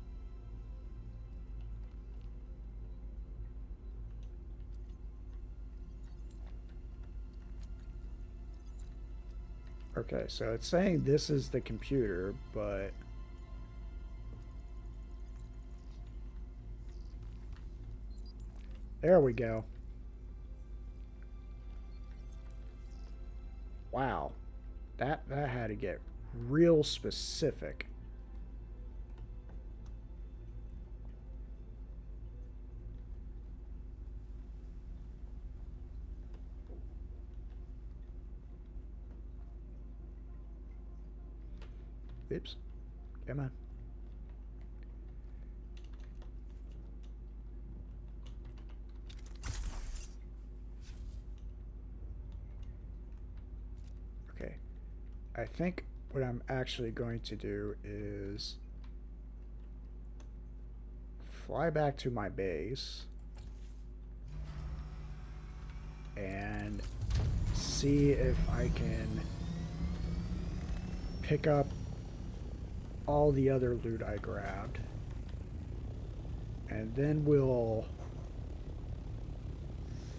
Okay, so it's saying this is the computer, but... There we go. Wow. That had to get real specific. Oops. Come on. Okay. I think what I'm actually going to do is fly back to my base and see if I can pick up all the other loot I grabbed. And then we'll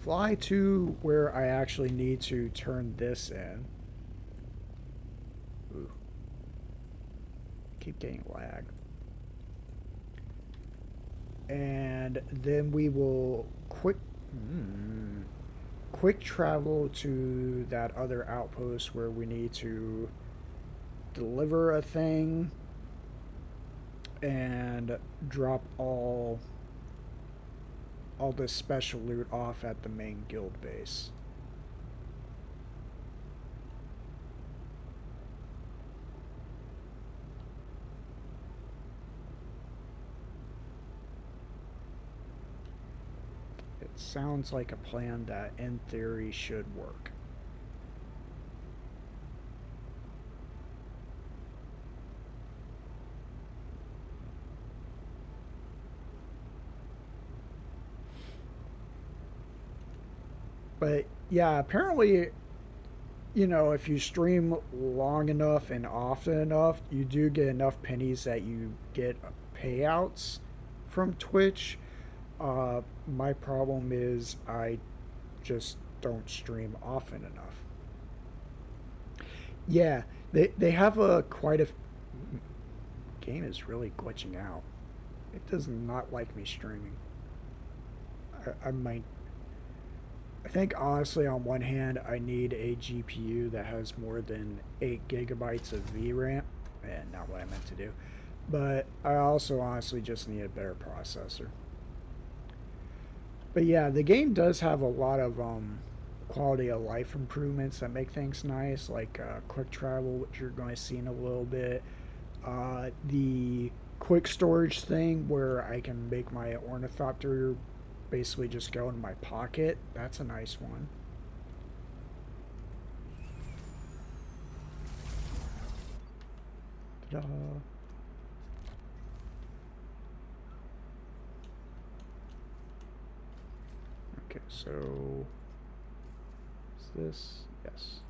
fly to where I actually need to turn this in. Ooh. Keep getting lag. And then we will quick travel to that other outpost where we need to deliver a thing and drop all this special loot off at the main guild base. It sounds like a plan that in theory should work. But yeah, apparently, you know, if you stream long enough and often enough, you do get enough pennies that you get payouts from Twitch. My problem is I just don't stream often enough. Yeah, they have a quite a game is really glitching out. It does not like me streaming. I might. I think honestly, on one hand, I need a GPU that has more than 8 gigabytes of VRAM, and not what I meant to do. But I also honestly just need a better processor. But yeah, the game does have a lot of quality of life improvements that make things nice, like quick travel, which you're going to see in a little bit. The quick storage thing where I can make my ornithopter basically just go in my pocket. That's a nice one. Ta-da. Okay, so is this? Yes.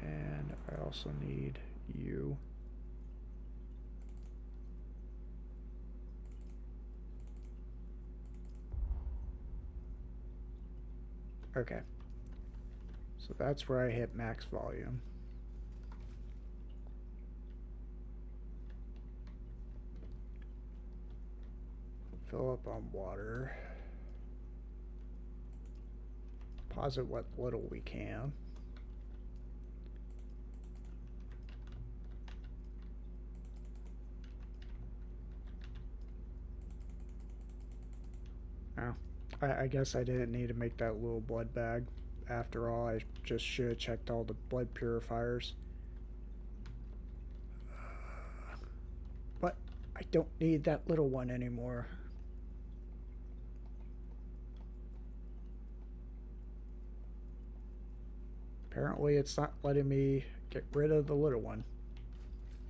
And I also need you. Okay. So that's where I hit max volume. Fill up on water. Deposit what little we can. Oh, I guess I didn't need to make that little blood bag. After all, I just should have checked all the blood purifiers. But I don't need that little one anymore. Apparently it's not letting me get rid of the little one.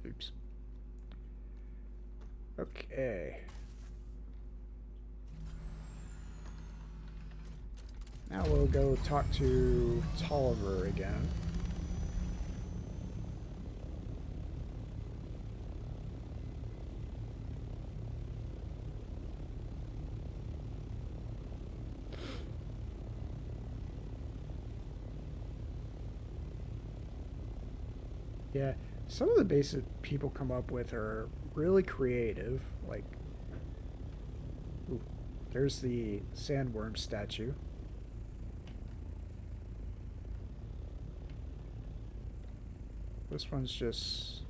Oops. Okay. Now we'll go talk to Tolliver again. Yeah, some of the bases people come up with are really creative. Like, ooh, there's the sandworm statue. This one's just...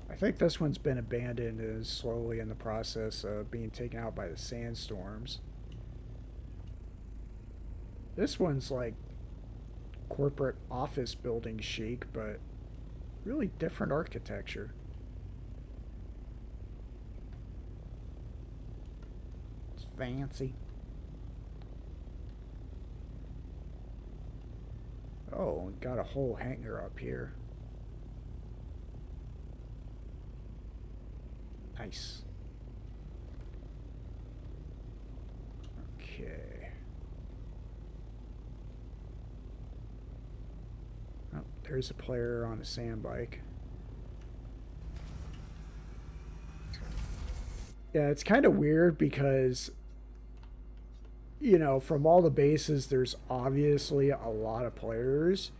I think this one's been abandoned and is slowly in the process of being taken out by the sandstorms. This one's like corporate office building chic, but really different architecture. It's fancy. Oh, got a whole hangar up here. Nice. Okay. there's a player on a sand bike. Yeah, it's kind of weird because, you know, from all the bases, there's obviously a lot of players,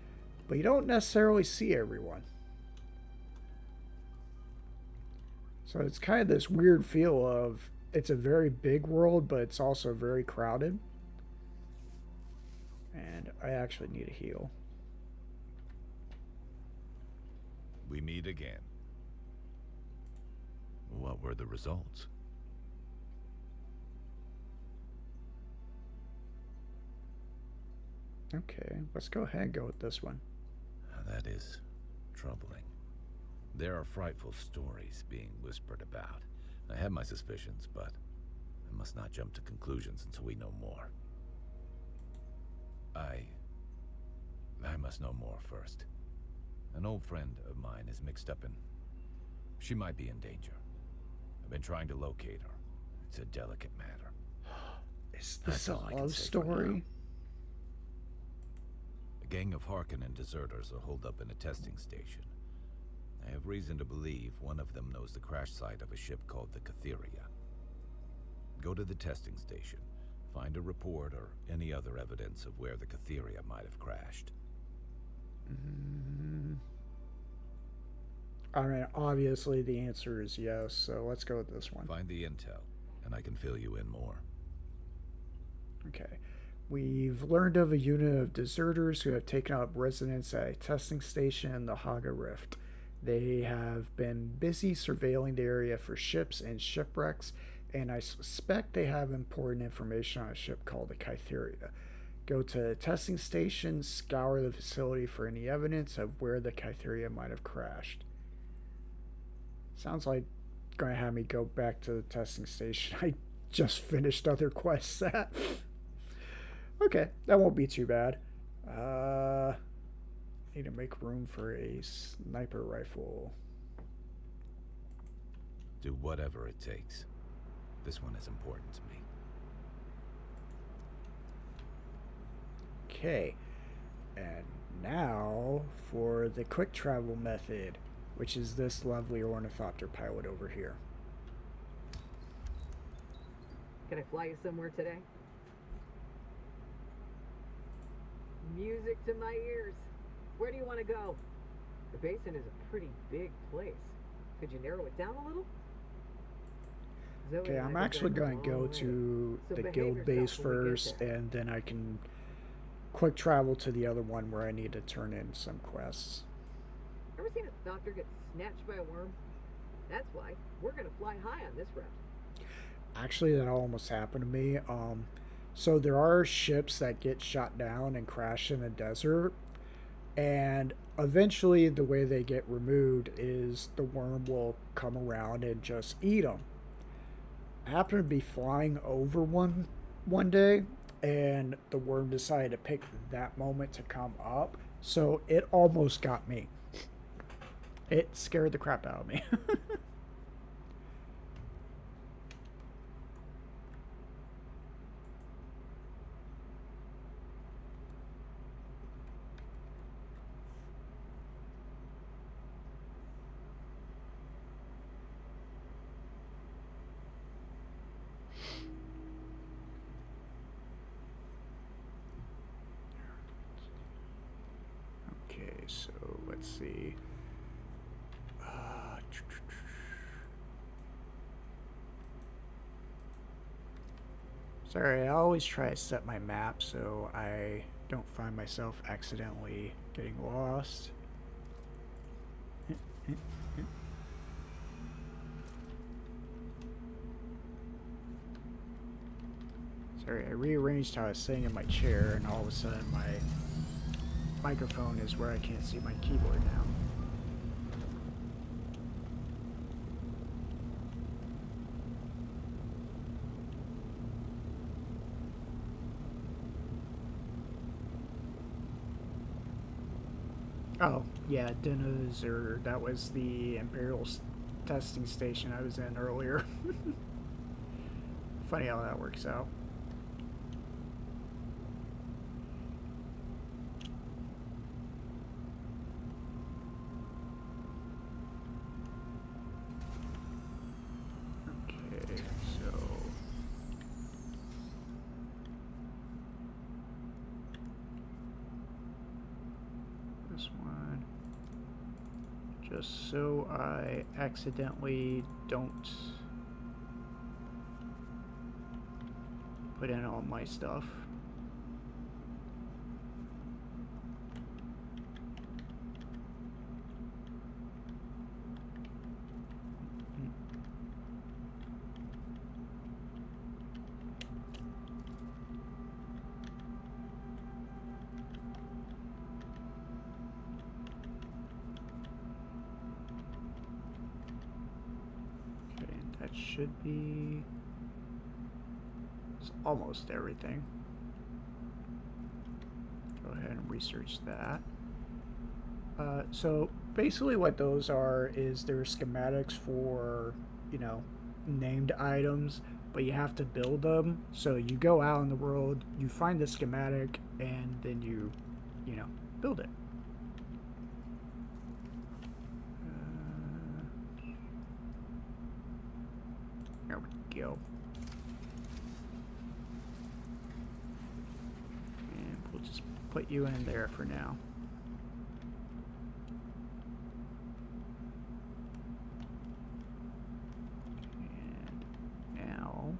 but you don't necessarily see everyone. So it's kind of this weird feel of it's a very big world, but it's also very crowded. And I actually need a heal. We meet again. What were the results? Okay, let's go ahead and go with this one. That is troubling. There are frightful stories being whispered about. I have my suspicions, but I must not jump to conclusions until we know more. I must know more first. An old friend of mine is mixed up in... She might be in danger. I've been trying to locate her. It's a delicate matter. Is this That's a all I can love say for now. story? A gang of Harkonnen deserters are holed up in a testing station. I have reason to believe one of them knows the crash site of a ship called the Catheria. Go to the testing station, find a report or any other evidence of where the Catheria might have crashed. I mean, obviously the answer is yes, so let's go with this one. Find the intel, and I can fill you in more. Okay. We've learned of a unit of deserters who have taken up residence at a testing station in the Haga Rift. They have been busy surveilling the area for ships and shipwrecks, and I suspect they have important information on a ship called the Kytheria. Go to the testing station, scour the facility for any evidence of where the Kytheria might have crashed. Sounds like going to have me go back to the testing station I just finished other quests at. Okay, that won't be too bad. Need to make room for a sniper rifle. Do whatever it takes. This one is important to me. Okay, and now for the quick travel method, which is this lovely ornithopter pilot over here. Can I fly you somewhere today? Music to my ears. Where do you want to go? The basin is a pretty big place. Could you narrow it down a little? Zoe Okay, and I'm I actually go going to a long go way. to So the behave guild base yourself when we get first, there. and then I can quick travel to the other one where I need to turn in some quests. Ever seen a doctor get snatched by a worm? That's why we're gonna fly high on this route. Actually, that almost happened to me. So there are ships that get shot down and crash in the desert, and eventually the way they get removed is the worm will come around and just eat them. I happened to be flying over one day, and the worm decided to pick that moment to come up, so it almost got me. It scared the crap out of me. Okay, so let's see. Sorry, I always try to set my map so I don't find myself accidentally getting lost. Sorry, I rearranged how I was sitting in my chair, and all of a sudden my microphone is where I can't see my keyboard now. Oh, yeah, Dinos, or that was the Imperial testing station I was in earlier. Funny how that works out. just so I accidentally don't put in all my stuff. Should be it's almost everything. Go ahead and research that. So basically what those are is they're schematics for, you know, named items, but you have to build them. So you go out in the world, you find the schematic, and then you know, build it. There we go. And we'll just put you in there for now. And now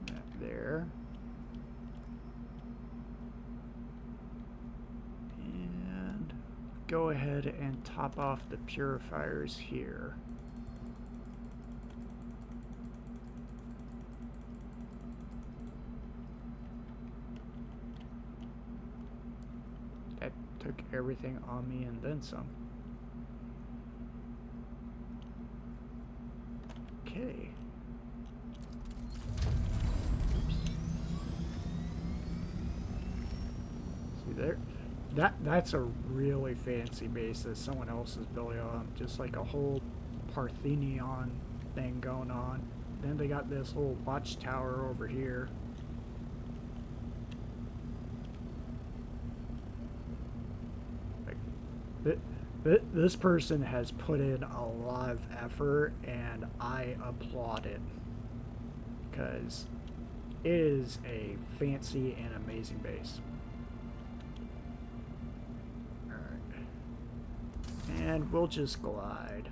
that there. Go ahead and top off the purifiers here. That took everything on me and then some. Okay. Oops. See there? That's a really fancy base that someone else is building on. Just like a whole Parthenion thing going on. Then they got this little watchtower over here. Like, this person has put in a lot of effort, and I applaud it. Because it is a fancy and amazing base. And we'll just glide.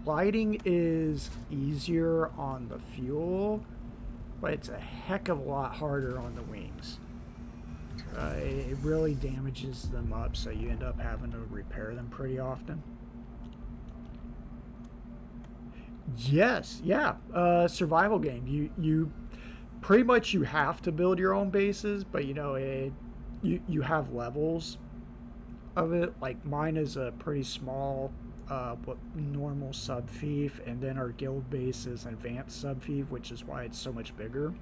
Gliding is easier on the fuel, but it's a heck of a lot harder on the wings. It really damages them up, so you end up having to repair them pretty often. Yes, yeah. Survival game. You pretty much you have to build your own bases, but you know you have levels of it. Like mine is a pretty small normal sub fief, and then our guild base is an advanced sub fief, which is why it's so much bigger.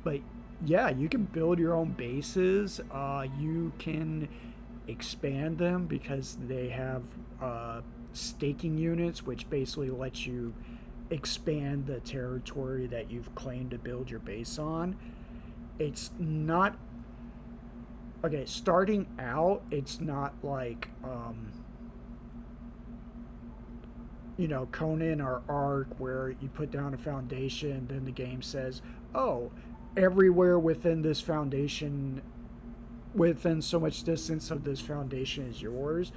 But yeah, you can build your own bases. You can expand them because they have staking units, which basically lets you expand the territory that you've claimed to build your base on. It's not okay, starting out it's not like you know, Conan or Ark where you put down a foundation, then the game says, oh, everywhere within this foundation, within so much distance of this foundation is yours.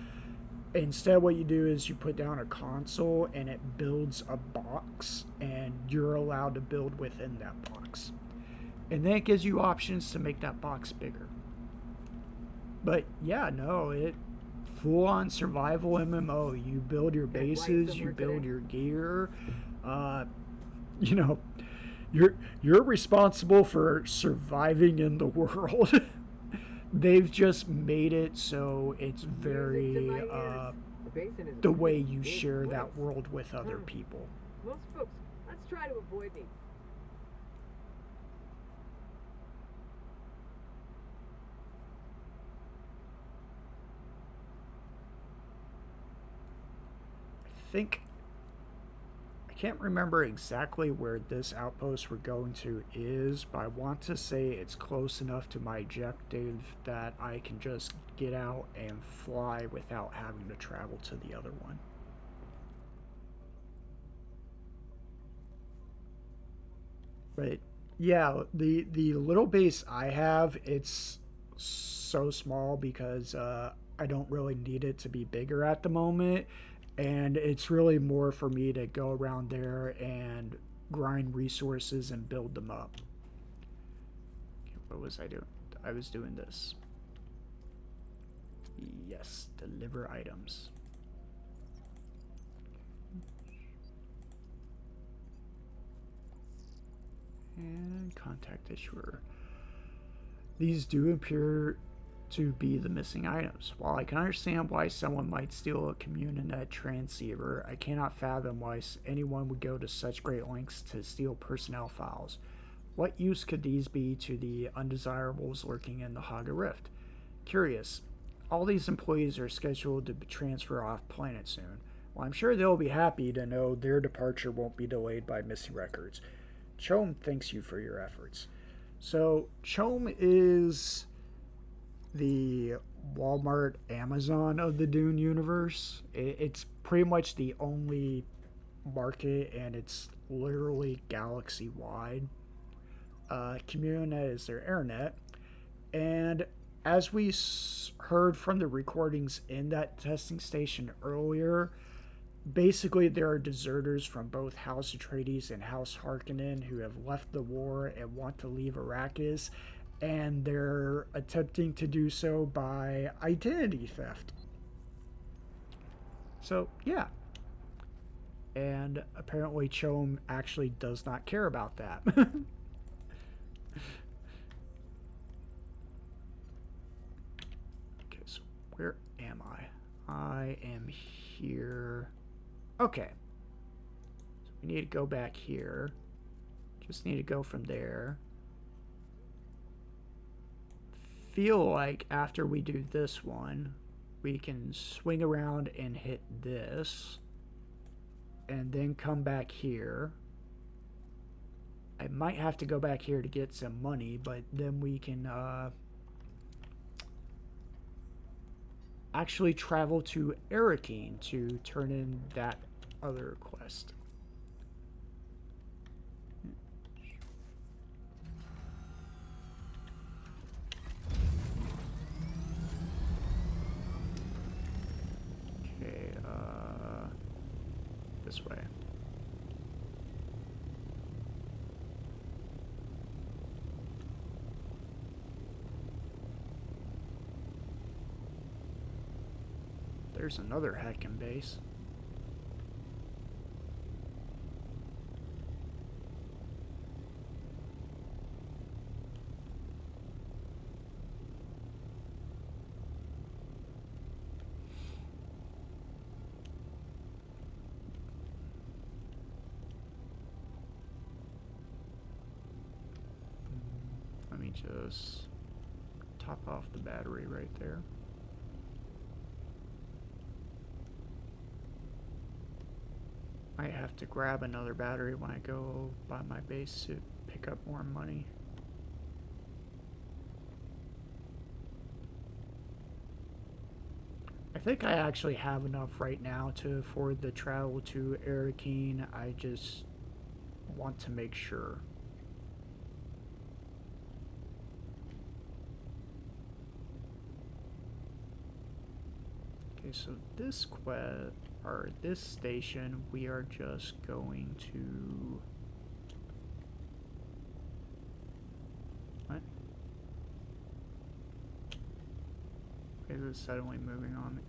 Instead, what you do is you put down a console and it builds a box, and you're allowed to build within that box. And then it gives you options to make that box bigger. But yeah, no, it full-on survival MMO. You build your bases, you build your gear. You know, you're responsible for surviving in the world. They've just made it so it's very the way you share that world with other people. Most folks, let's try to avoid me. I can't remember exactly where this outpost we're going to is, but I want to say it's close enough to my objective that I can just get out and fly without having to travel to the other one. But yeah, the little base I have, it's so small because I don't really need it to be bigger at the moment, and it's really more for me to go around there and grind resources and build them up. Okay, what was I doing? I was doing this. Yes, deliver items. And contact issuer. These do appear to be the missing items. While I can understand why someone might steal a Communinet transceiver, I cannot fathom why anyone would go to such great lengths to steal personnel files. What use could these be to the undesirables lurking in the Haga Rift? Curious. All these employees are scheduled to transfer off planet soon. Well, I'm sure they'll be happy to know their departure won't be delayed by missing records. Chom thanks you for your efforts. So, Chom is the Walmart Amazon of the Dune universe. It's pretty much the only market, and it's literally galaxy wide. Communinet is their internet, and as we heard from the recordings in that testing station earlier, basically there are deserters from both House Atreides and House Harkonnen who have left the war and want to leave Arrakis, and they're attempting to do so by identity theft. So, yeah. And apparently Chom actually does not care about that. Okay, so where am I? I am here. Okay. So we need to go back here. Just need to go from there. Feel like after we do this one, we can swing around and hit this. And then come back here. I might have to go back here to get some money, but then we can actually travel to Arrakis to turn in that other quest. Okay, this way. There's another hacking base. Let me just top off the battery right there. I have to grab another battery when I go by my base to pick up more money. I think I actually have enough right now to afford the travel to Arrakis. I just want to make sure. Okay, so this quest, or this station, we are just going to... What? Why is it suddenly moving on me?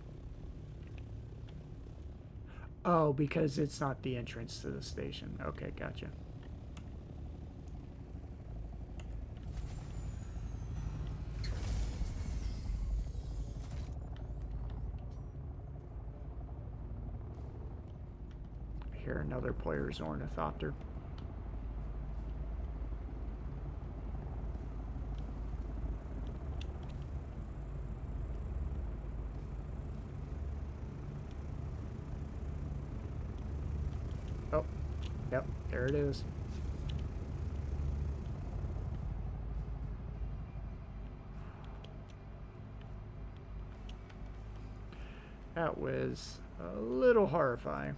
Oh, because it's not the entrance to the station. Okay, gotcha. Hear another player's ornithopter. Oh, Yep, there it is. That was a little horrifying.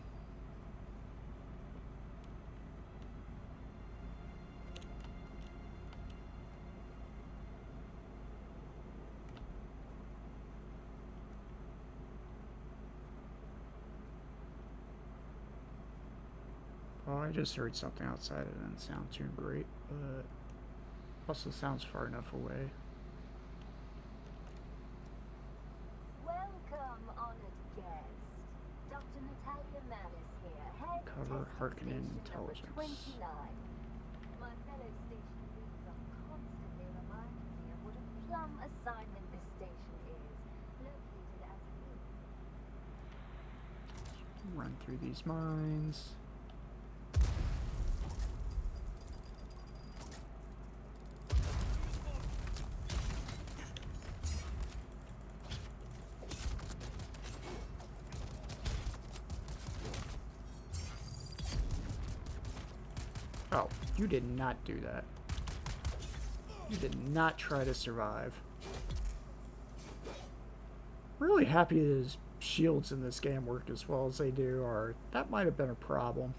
Oh, I just heard something outside. It didn't sound too great, but also sounds far enough away. Welcome, honored guest. Dr. Natalia Manis here, head Cover testing Harkonnen station intelligence. number 29. My fellow station leads are constantly reminding me of what a plum assignment this station is, located as it is. Run through these mines. Oh, you did not do that. You did not try to survive. Really happy that his shields in this game work as well as they do, or that might have been a problem.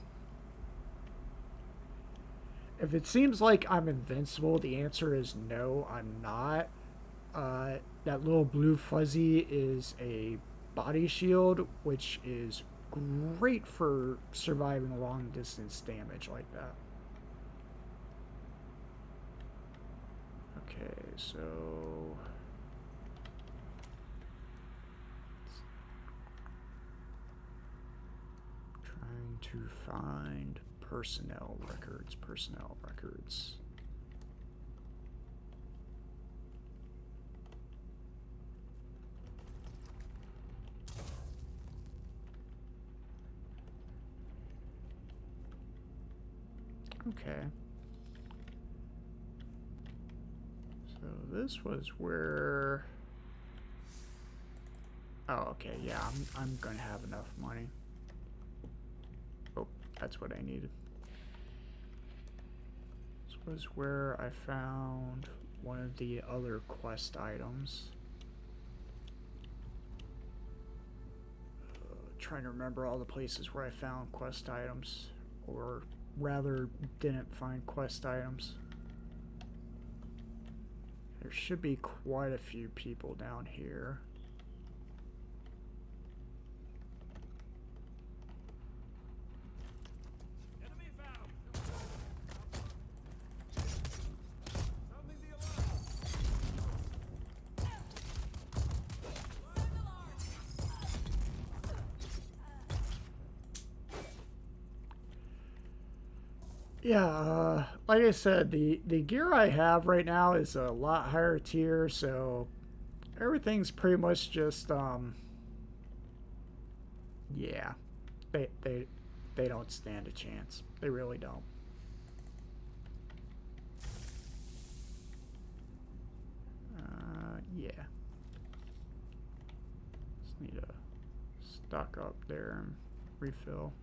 If it seems like I'm invincible, the answer is no, I'm not. That little blue fuzzy is a body shield, which is great for surviving long distance damage like that. Okay, so trying to find personnel records. Okay. So this was where... Oh, okay, yeah, I'm gonna have enough money. Oh, that's what I needed. This was where I found one of the other quest items. Trying to remember all the places where I found quest items, or rather didn't find quest items. There should be quite a few people down here. Enemy found. Sounding the alarm. Yeah, like I said, the gear I have right now is a lot higher tier, so everything's pretty much just yeah, they don't stand a chance. They really don't. Yeah. Just need to stock up there and refill.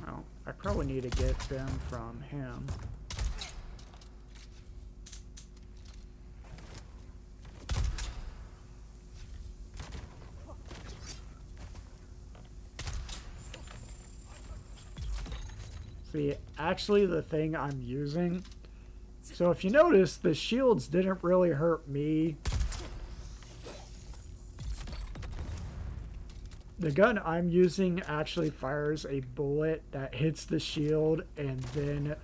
Oh, I probably need to get them from him. See, actually the thing I'm using, so if you notice, the shields didn't really hurt me. The gun I'm using actually fires a bullet that hits the shield and then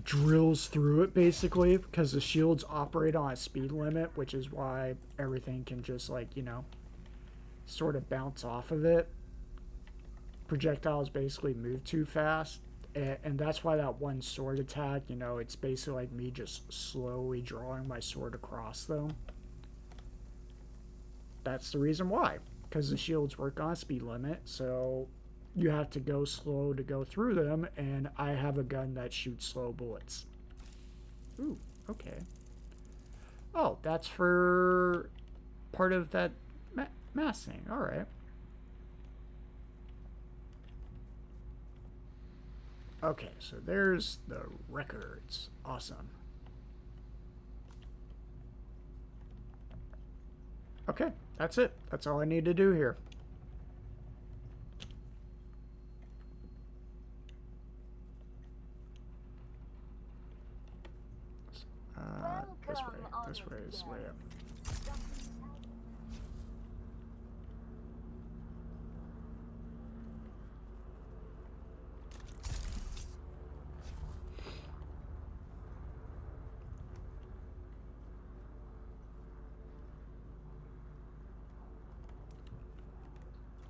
drills through it, basically, because the shields operate on a speed limit, which is why everything can just, like, you know, sort of bounce off of it. Projectiles basically move too fast, and that's why that one sword attack, you know, it's basically like me just slowly drawing my sword across them. That's the reason why, because the shields work on a speed limit, so you have to go slow to go through them, and I have a gun that shoots slow bullets. Ooh, okay. Oh, that's for part of that mass thing. All right. Okay, so there's the records. Awesome. Okay, that's it. That's all I need to do here. This way. This way is way up.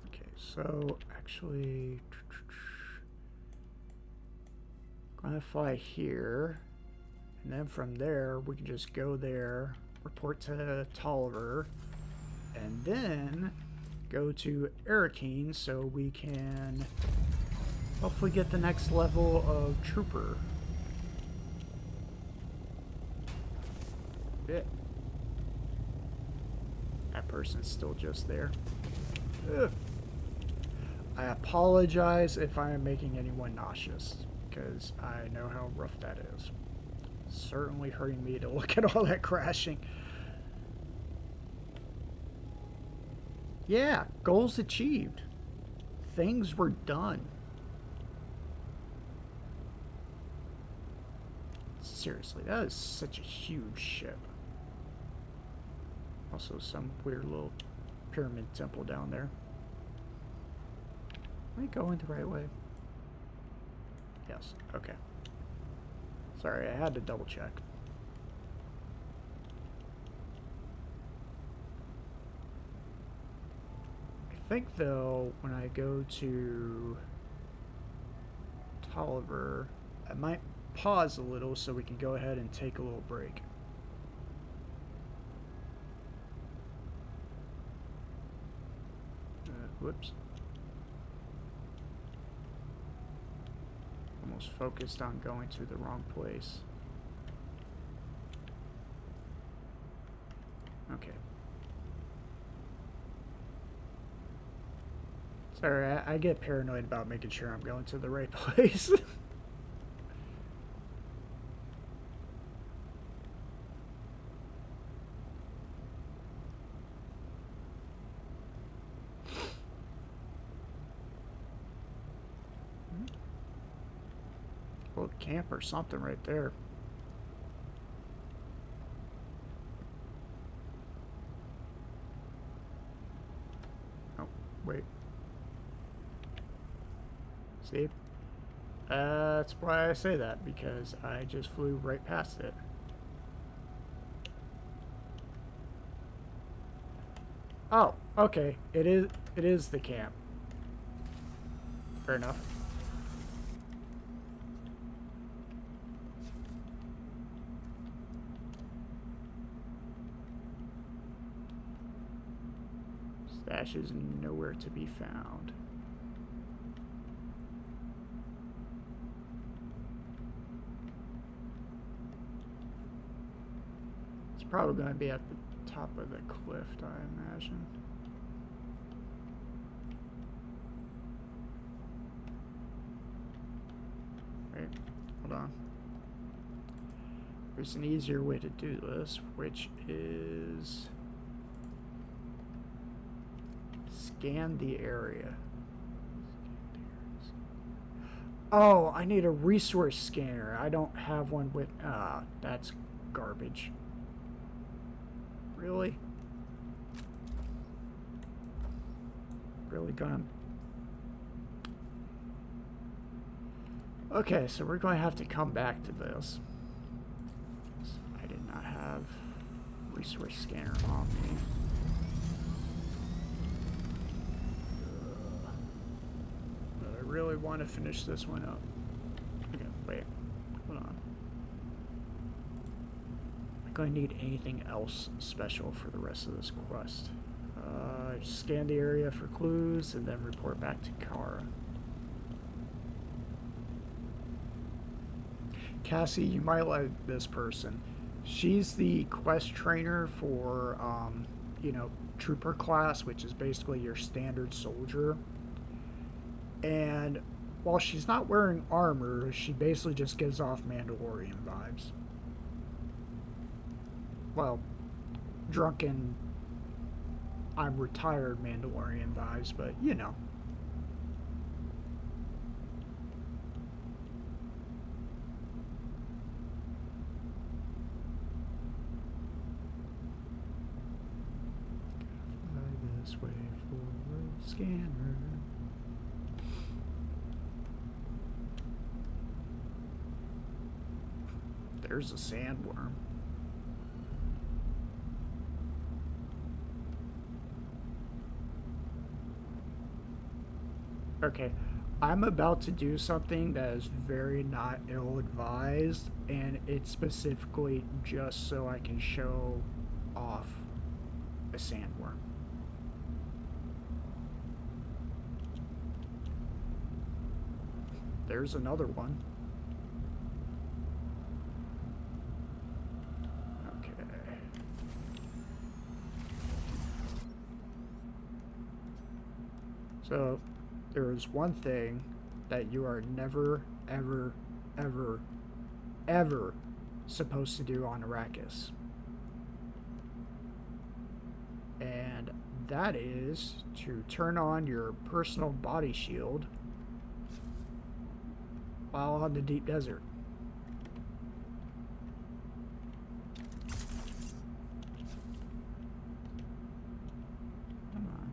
Okay, so actually, I'm gonna fly here. And then from there, we can just go there, report to Tolliver, and then go to Arrakis so we can hopefully get the next level of Trooper. Yeah. That person's still just there. Ugh. I apologize if I am making anyone nauseous, because I know how rough that is. Certainly hurting me to look at all that crashing. Yeah, goals achieved. Things were done. Seriously, that is such a huge ship. Also some weird little pyramid temple down there. Am I going the right way? Yes, okay. Sorry, I had to double check. I think, though, when I go to Tolliver, I might pause a little so we can go ahead and take a little break. Whoops. Almost focused on going to the wrong place. Okay. Sorry, I get paranoid about making sure I'm going to the right place. Little camp or something right there. Oh, wait. See? That's why I say that, because I just flew right past it. Oh, okay. It is the camp. Fair enough. Stash is nowhere to be found. It's probably going to be at the top of the cliff, I imagine. Wait, hold on. There's an easier way to do this, which is scan the area. Oh, I need a resource scanner. I don't have one with... Ah, that's garbage. Really? Really gonna... Okay, so we're going to have to come back to this. I did not have resource scanner on me. But I really want to finish this one up. Okay, wait. Hold on. Am I going to need anything else special for the rest of this quest? Scan the area for clues and then report back to Kara. Cassie, you might like this person. She's the quest trainer for, trooper class, which is basically your standard soldier. And while she's not wearing armor, she basically just gives off Mandalorian vibes. Well, drunken, I'm retired Mandalorian vibes, but you know. Fly this way for scanner. There's a sandworm. Okay, I'm about to do something that is very not ill-advised, and it's specifically just so I can show off a sandworm. There's another one. Okay. So, there is one thing that you are never, ever, ever, ever supposed to do on Arrakis. And that is to turn on your personal body shield while on the deep desert. Come on.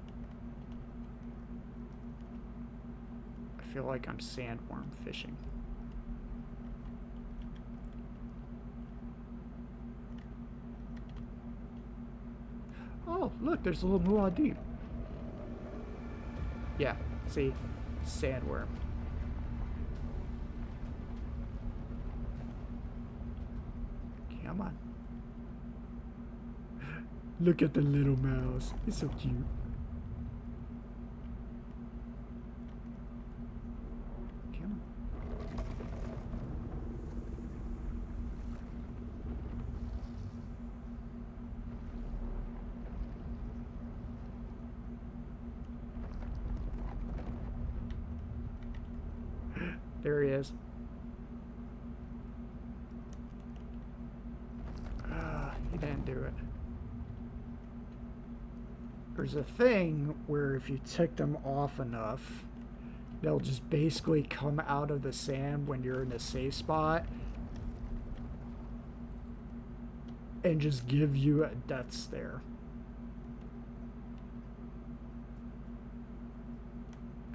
I feel like I'm sandworm fishing. Oh, look, there's a little Muad'Dib. Yeah, see? Sandworm. Come on. Look at the little mouse. It's so cute. Come on. There he is. He didn't do it. There's a thing where if you tick them off enough, they'll just basically come out of the sand when you're in a safe spot and just give you a death stare.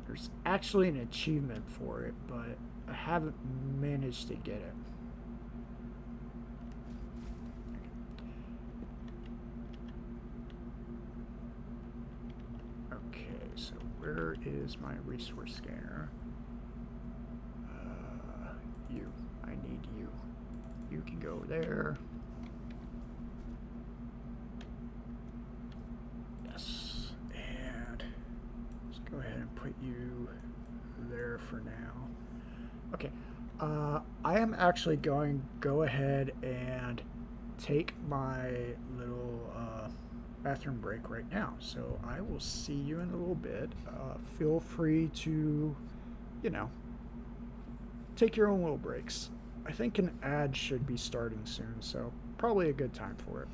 There's actually an achievement for it, but I haven't managed to get it. Okay, so where is my resource scanner? You. I need you. You can go there. Yes. And let's go ahead and put you there for now. Okay. I am actually going to go ahead and take my little bathroom break right now. So I will see you in a little bit. Feel free to, take your own little breaks. I think an ad should be starting soon, so probably a good time for it.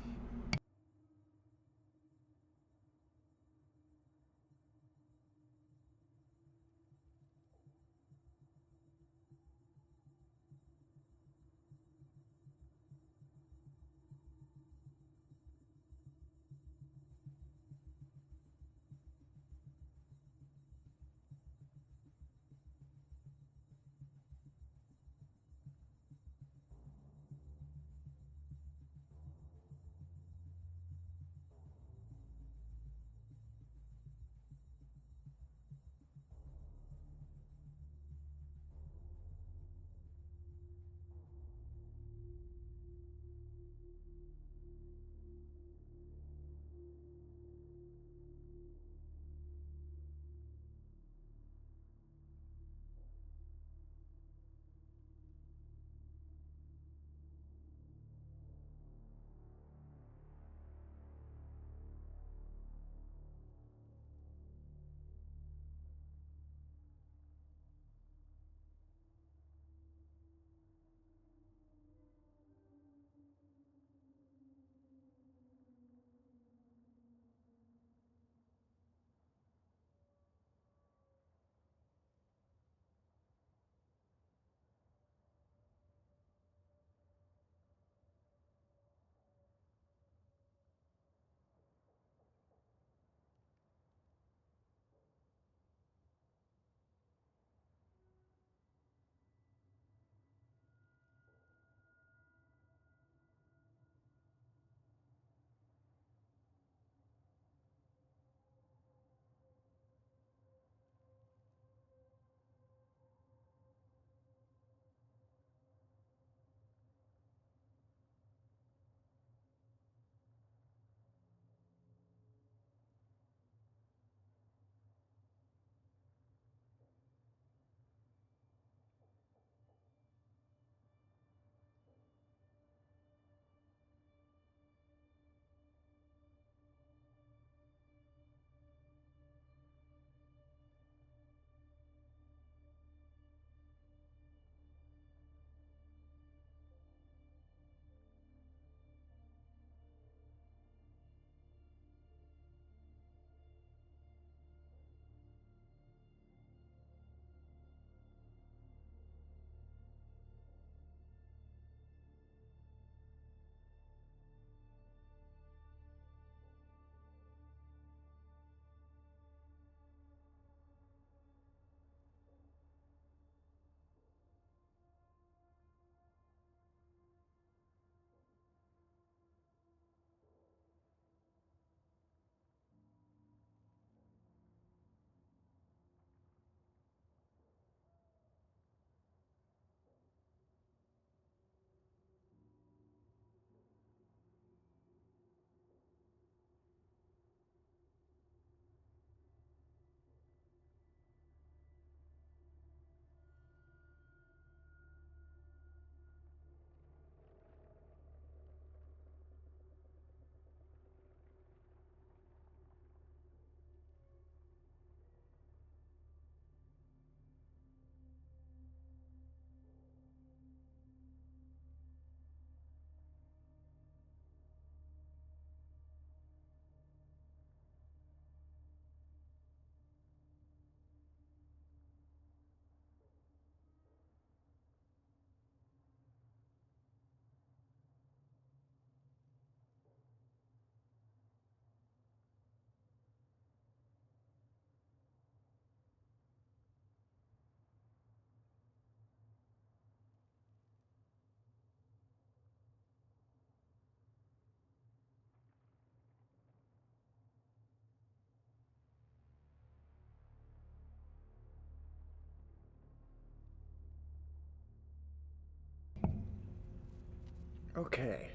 Okay.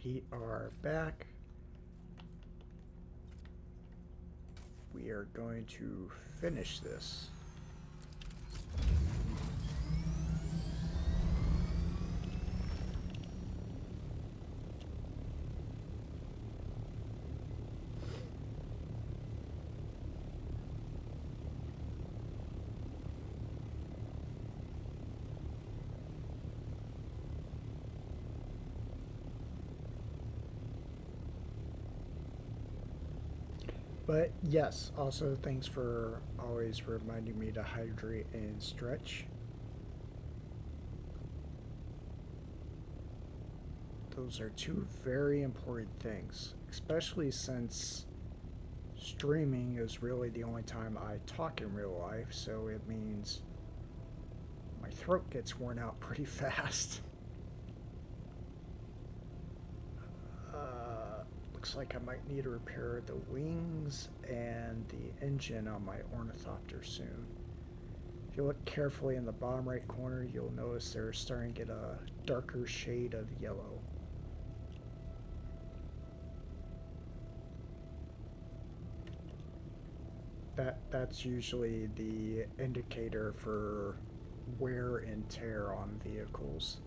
We are back. We are going to finish this. But yes, also thanks for always reminding me to hydrate and stretch. Those are two very important things, especially since streaming is really the only time I talk in real life, so it means my throat gets worn out pretty fast. Looks like I might need to repair the wings and the engine on my ornithopter soon. If you look carefully in the bottom right corner, you'll notice they're starting to get a darker shade of yellow. That's usually the indicator for wear and tear on vehicles.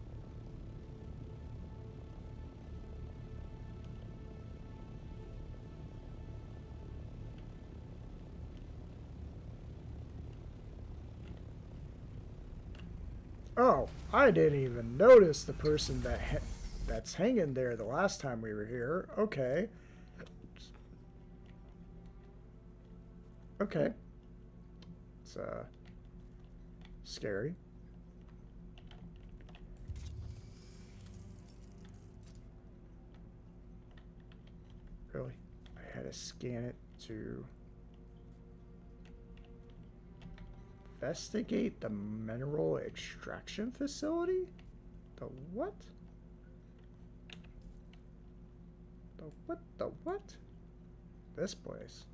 Oh, I didn't even notice the person that's hanging there the last time we were here. Okay. Okay. It's scary. Really? I had to scan it to investigate the mineral extraction facility? The what? The what? The what? This place.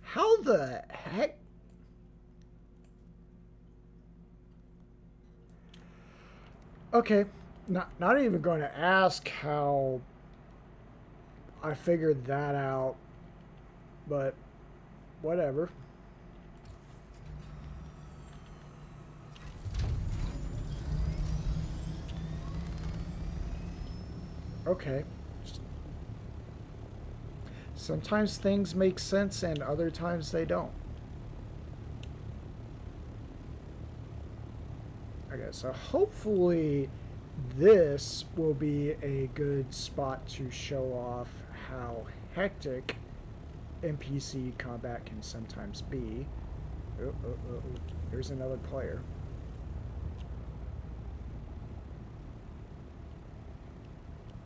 How the heck? Okay, not even going to ask how I figured that out, but whatever. Okay. Sometimes things make sense and other times they don't. Okay, so hopefully this will be a good spot to show off how hectic NPC combat can sometimes be. Here's another player.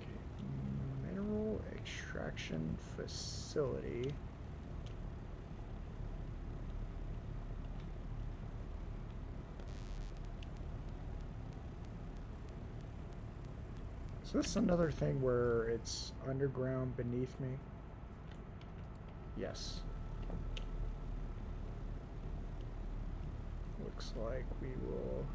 Okay. Mineral extraction facility. Is this another thing where it's underground beneath me? Yes. Looks like we will...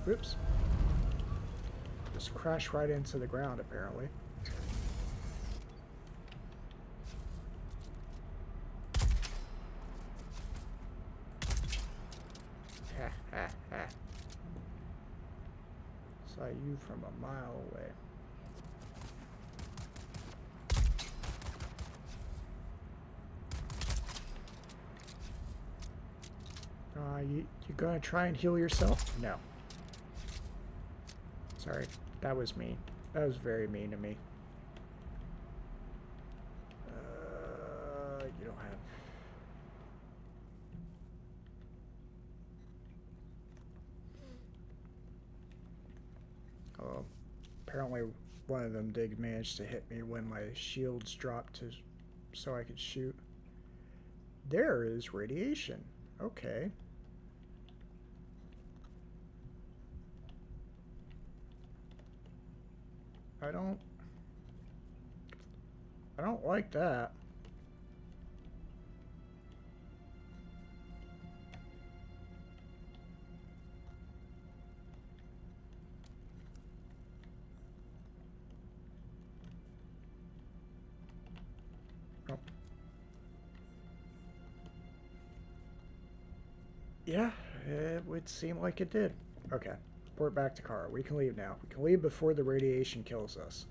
Oops. Just crashed right into the ground, apparently. Ha ha ha. Saw you from a mile away. You gonna try and heal yourself? No. Sorry, that was mean. That was very mean to me. You don't have... Oh, apparently one of them did manage to hit me when my shields dropped so I could shoot. There is radiation. Okay. I don't like that. Oh. Yeah, it would seem like it did. Okay. Report back to Kara. We can leave now. We can leave before the radiation kills us.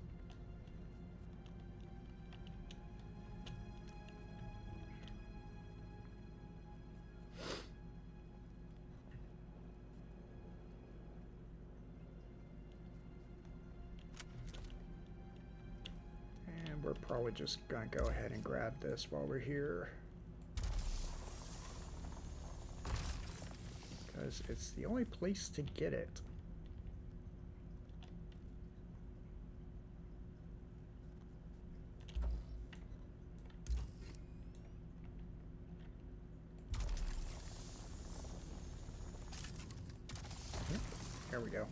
And we're probably just gonna go ahead and grab this while we're here. Because it's the only place to get it. There we go.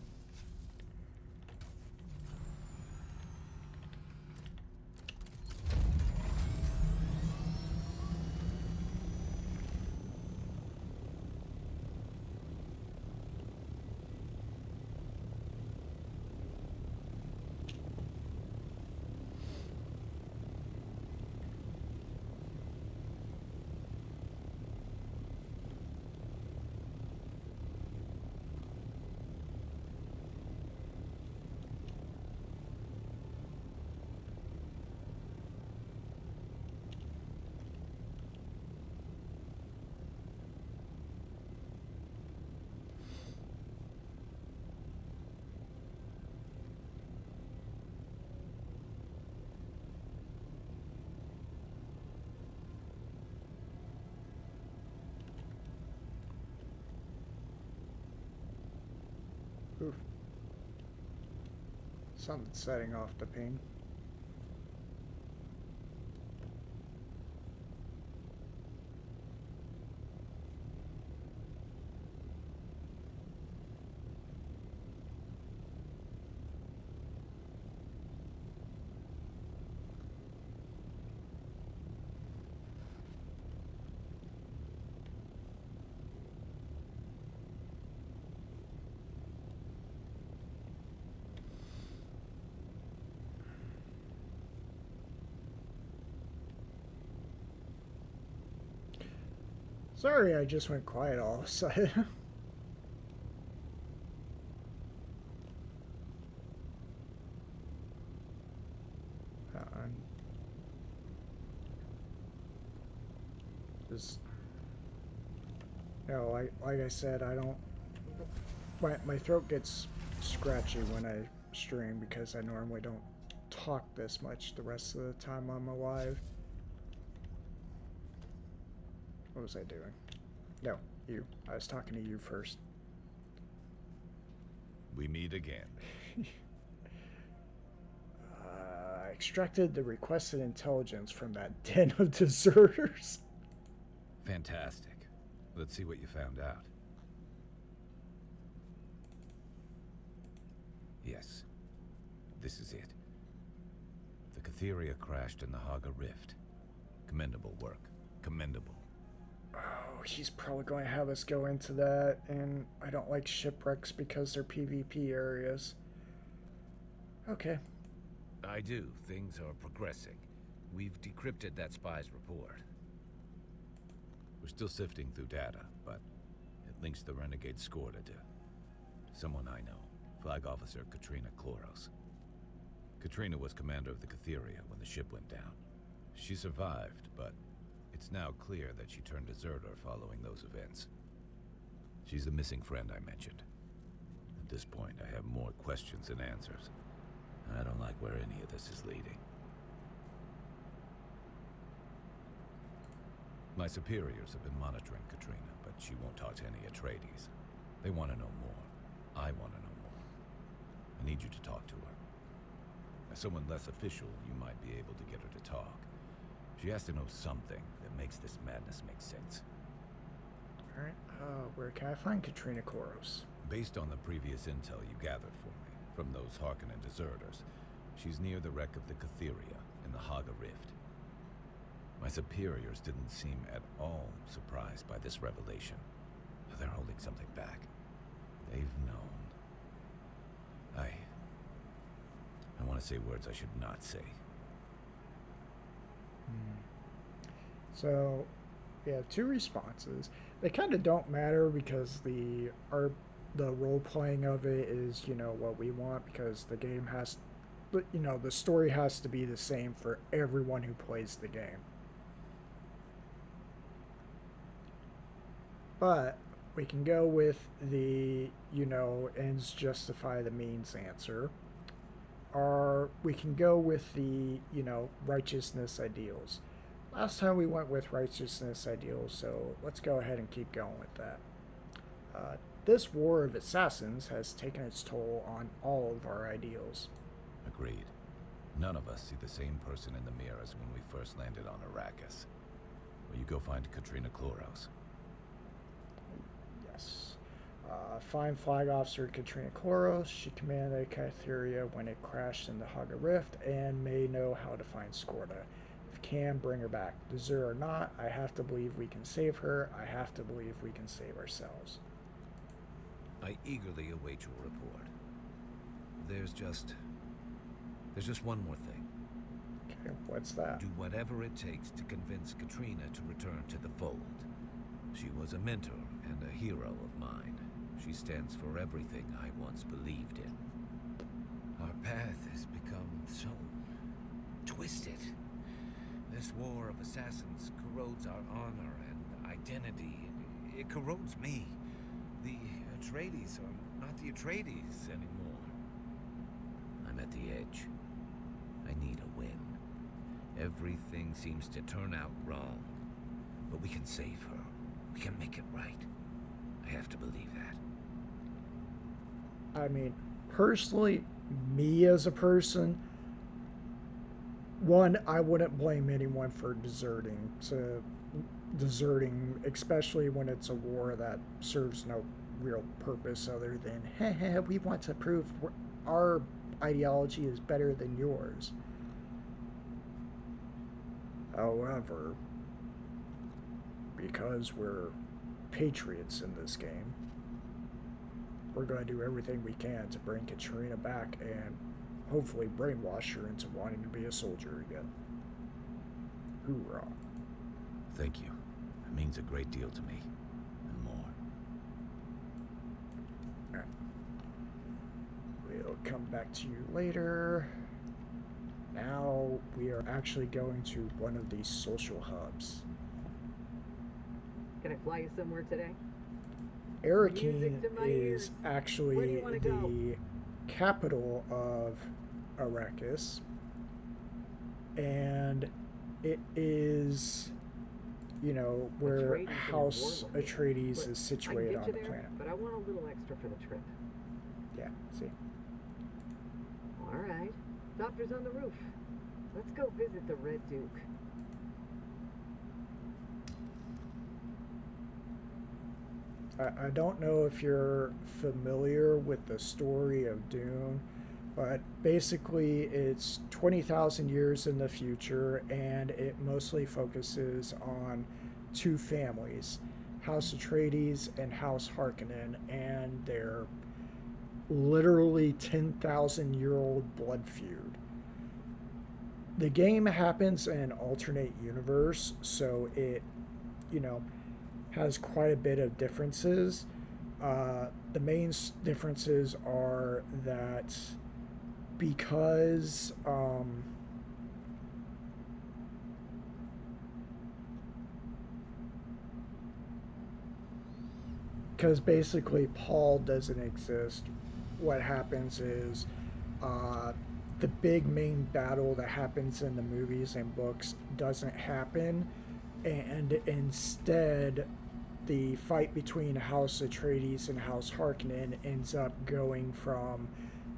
Oof. Something's setting off the ping. Sorry, I just went quiet all of a sudden. Just, you know, like I said, I don't. My throat gets scratchy when I stream because I normally don't talk this much the rest of the time I'm alive. What was I doing? No, you. I was talking to you first. We meet again. I extracted the requested intelligence from that den of deserters. Fantastic. Let's see what you found out. Yes. This is it. The Catheria crashed in the Haga Rift. Commendable work. Commendable. Oh, he's probably going to have us go into that, and I don't like shipwrecks because they're PvP areas. Okay. I do. Things are progressing. We've decrypted that spy's report. We're still sifting through data, but it links the renegade Skorda to someone I know, Flag Officer Katrina Kloros. Katrina was commander of the Catheria when the ship went down. She survived, but it's now clear that she turned deserter following those events. She's the missing friend I mentioned. At this point, I have more questions than answers. I don't like where any of this is leading. My superiors have been monitoring Katrina, but she won't talk to any Atreides. They want to know more. I want to know more. I need you to talk to her. As someone less official, you might be able to get her to talk. She has to know something that makes this madness make sense. Alright, where can I find Katrina Kloros? Based on the previous intel you gathered for me, from those Harkonnen deserters, She's near the wreck of the Catheria in the Haga Rift. My superiors didn't seem at all surprised by this revelation. They're holding something back. They've known. I want to say words I should not say. So, we have two responses. They kind of don't matter because the role playing of it is, what we want, because the game has, the story has to be the same for everyone who plays the game. But we can go with the, ends justify the means answer. Or we can go with the, righteousness ideals. Last time we went with righteousness ideals, so let's go ahead and keep going with that. This war of assassins has taken its toll on all of our ideals. Agreed. None of us see the same person in the mirror as when we first landed on Arrakis. Will you go find Katrina Kloros? Yes. Find Flag Officer Katrina Kloros. She commanded Catheria when it crashed in the Haga Rift and may know how to find Skorda. If can, bring her back. Desert or not, I have to believe we can save her. I have to believe we can save ourselves. I eagerly await your report. There's just one more thing. Okay, what's that? Do whatever it takes to convince Katrina to return to the fold. She was a mentor and a hero of mine. She stands for everything I once believed in. Our path has become so twisted. This war of assassins corrodes our honor and identity. It corrodes me. The Atreides are not the Atreides anymore. I'm at the edge. I need a win. Everything seems to turn out wrong. But we can save her. We can make it right. I have to believe that. I mean, personally, me as a person, one, I wouldn't blame anyone for deserting, especially when it's a war that serves no real purpose other than, we want to prove our ideology is better than yours. However, because we're patriots in this game, we're going to do everything we can to bring Katrina back and hopefully brainwash her into wanting to be a soldier again. Hoorah. Thank you. It means a great deal to me. And more. Alright. We'll come back to you later. Now we are actually going to one of these social hubs. Can I fly you somewhere today? Arrakis Music to my is ears. Where do actually you wanna go? the capital of Arrakis, and it is, where Atreides in a House war movie. Atreides Look, is I can situated get on you the there, planet. but I want a little extra for the trip. Yeah, see. All right. Doctor's on the roof. Let's go visit the Red Duke. I don't know if you're familiar with the story of Dune, but basically it's 20,000 years in the future, and it mostly focuses on two families, House Atreides and House Harkonnen, and their literally 10,000-year-old blood feud. The game happens in an alternate universe, so it, has quite a bit of differences. The main differences are that because basically Paul doesn't exist, what happens is the big main battle that happens in the movies and books doesn't happen, and instead the fight between House Atreides and House Harkonnen ends up going from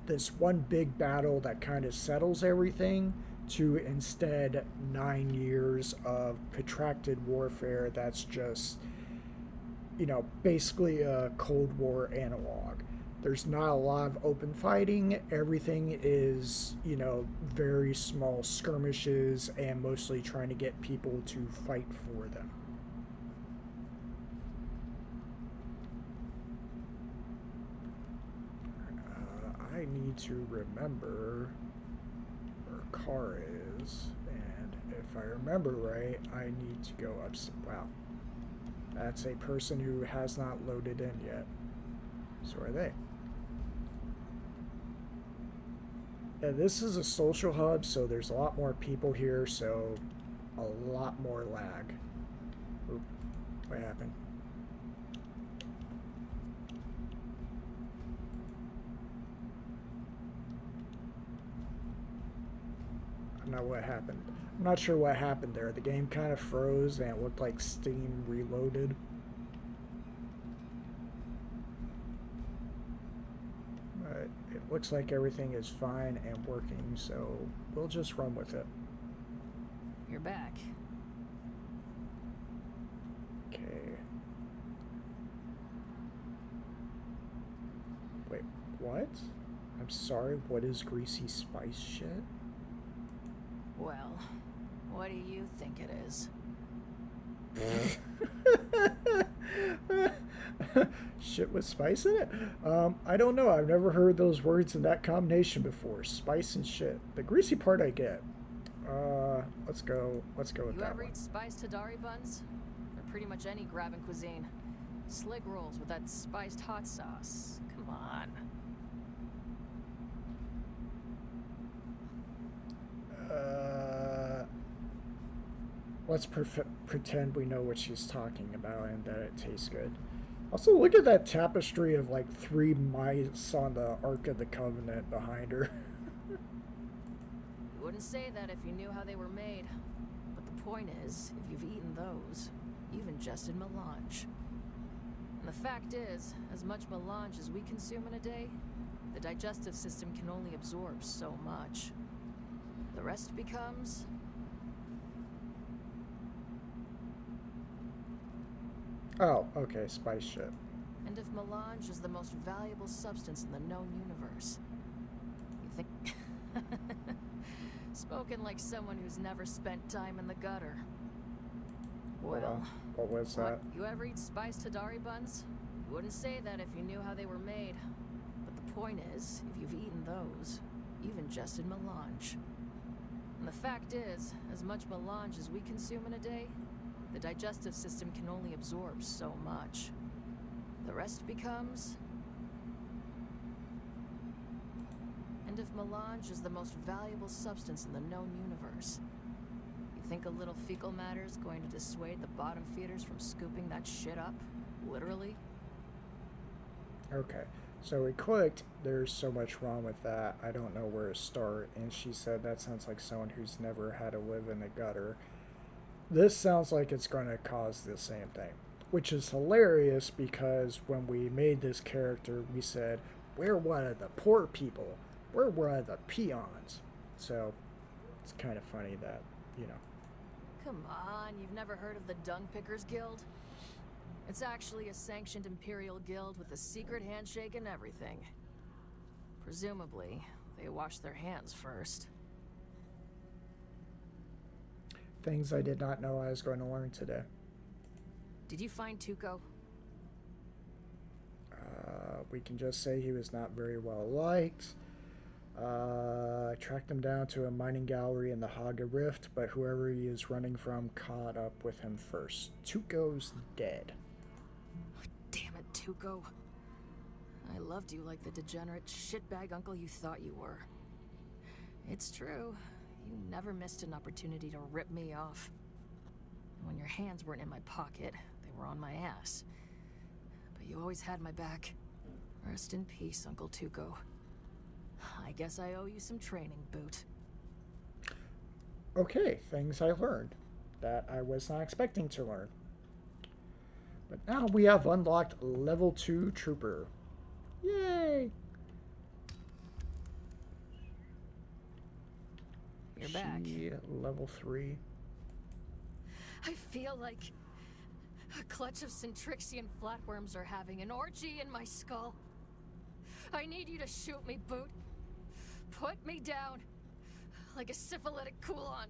this one big battle that kind of settles everything to instead 9 years of protracted warfare that's just, basically a Cold War analog. There's not a lot of open fighting. Everything is, you know, very small skirmishes and mostly trying to get people to fight for them. I need to remember where car is, and if I remember right, I need to go up. Wow, that's a person who has not loaded in yet. So are they? Yeah, this is a social hub, so there's a lot more people here, so a lot more lag. Oop, what happened? I don't know what happened. I'm not sure what happened there. The game kind of froze and it looked like Steam reloaded. But it looks like everything is fine and working, so we'll just run with it. You're back. Okay. Wait, what? I'm sorry, what is greasy spice shit? Well, what do you think it is? Shit with spice in it? I don't know. I've never heard those words in that combination before. Spice and shit. The greasy part I get. Let's go with You that ever one. eat spiced Hadari buns? Or pretty much any grabbing cuisine. Slick rolls with that spiced hot sauce. Come on. Let's pretend we know what she's talking about and that it tastes good. Also, look at that tapestry of like 3 mice on the Ark of the Covenant behind her. You wouldn't say that if you knew how they were made. But the point is, if you've eaten those, you've ingested melange. And the fact is, as much melange as we consume in a day, the digestive system can only absorb so much. The rest becomes... Oh, okay, spice shit. And if melange is the most valuable substance in the known universe, you think... Spoken like someone who's never spent time in the gutter. Hold Well, on. What was that? You ever eat spiced Hadari buns? You wouldn't say that if you knew how they were made. But the point is, if you've eaten those, you've ingested melange. And the fact is, as much melange as we consume in a day, the digestive system can only absorb so much. The rest becomes... And if melange is the most valuable substance in the known universe, you think a little fecal matter is going to dissuade the bottom feeders from scooping that shit up? Literally? Okay, so we clicked, there's so much wrong with that, I don't know where to start, and she said that sounds like someone who's never had to live in a gutter. This sounds like it's going to cause the same thing, which is hilarious because when we made this character, we said, we're one of the poor people, we're one of the peons. So, it's kind of funny that, you know. Come on, you've never heard of the Dung Pickers Guild? It's actually a sanctioned Imperial guild with a secret handshake and everything. Presumably, they wash their hands first. Things I did not know I was going to learn today. Did you find Tuco? We can just say he was not very well liked. I tracked him down to a mining gallery in the Haga Rift, but whoever he is running from caught up with him first. Tuco's dead. Damn it, Tuco. I loved you like the degenerate shitbag uncle you thought you were. It's true. You never missed an opportunity to rip me off. And when your hands weren't in my pocket, they were on my ass. But you always had my back. Rest in peace, Uncle Tuco. I guess I owe you some training, Boot. Okay, things I learned that I was not expecting to learn. But now we have unlocked level 2 Trooper. Yay! You're back. Level 3. I feel like a clutch of Centrixian flatworms are having an orgy in my skull. I need you to shoot me, Boot. Put me down. Like a syphilitic Kulon.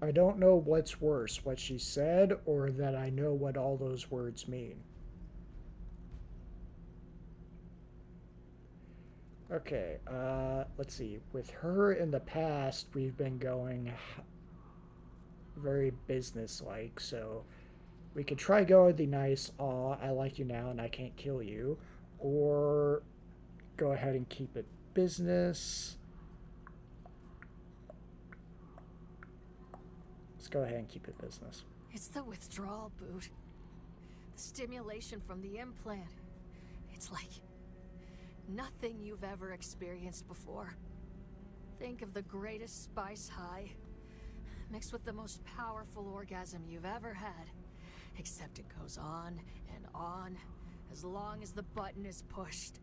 I don't know what's worse, what she said, or that I know what all those words mean. Okay, let's see. With her in the past, we've been going very business-like, so we could try going the nice, aw, I like you now and I can't kill you, or go ahead and keep it business. Let's go ahead and keep it business. It's the withdrawal, Boot. The stimulation from the implant. It's like nothing you've ever experienced before. Think of the greatest spice high, mixed with the most powerful orgasm you've ever had. Except it goes on and on, as long as the button is pushed.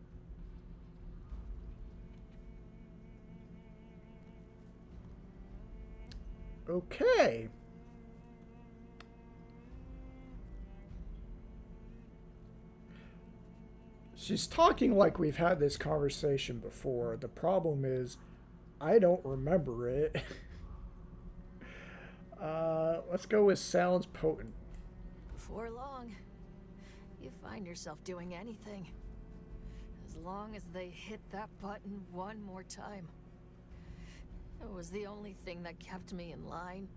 Okay. She's talking like we've had this conversation before. The problem is, I don't remember it. Let's go with sounds potent. Before long, you find yourself doing anything. As long as they hit that button one more time. It was the only thing that kept me in line.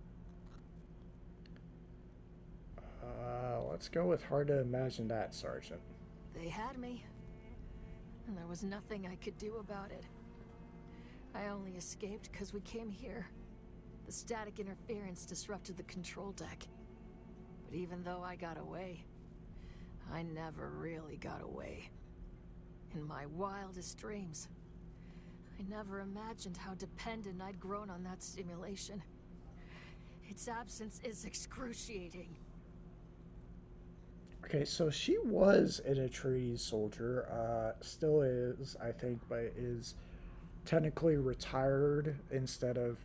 Let's go with hard to imagine that, Sergeant. They had me, and there was nothing I could do about it. I only escaped because we came here. The static interference disrupted the control deck. But even though I got away, I never really got away. In my wildest dreams, I never imagined how dependent I'd grown on that stimulation. Its absence is excruciating. Okay, so she was an Atreides soldier. Still is, I think, but is technically retired instead of,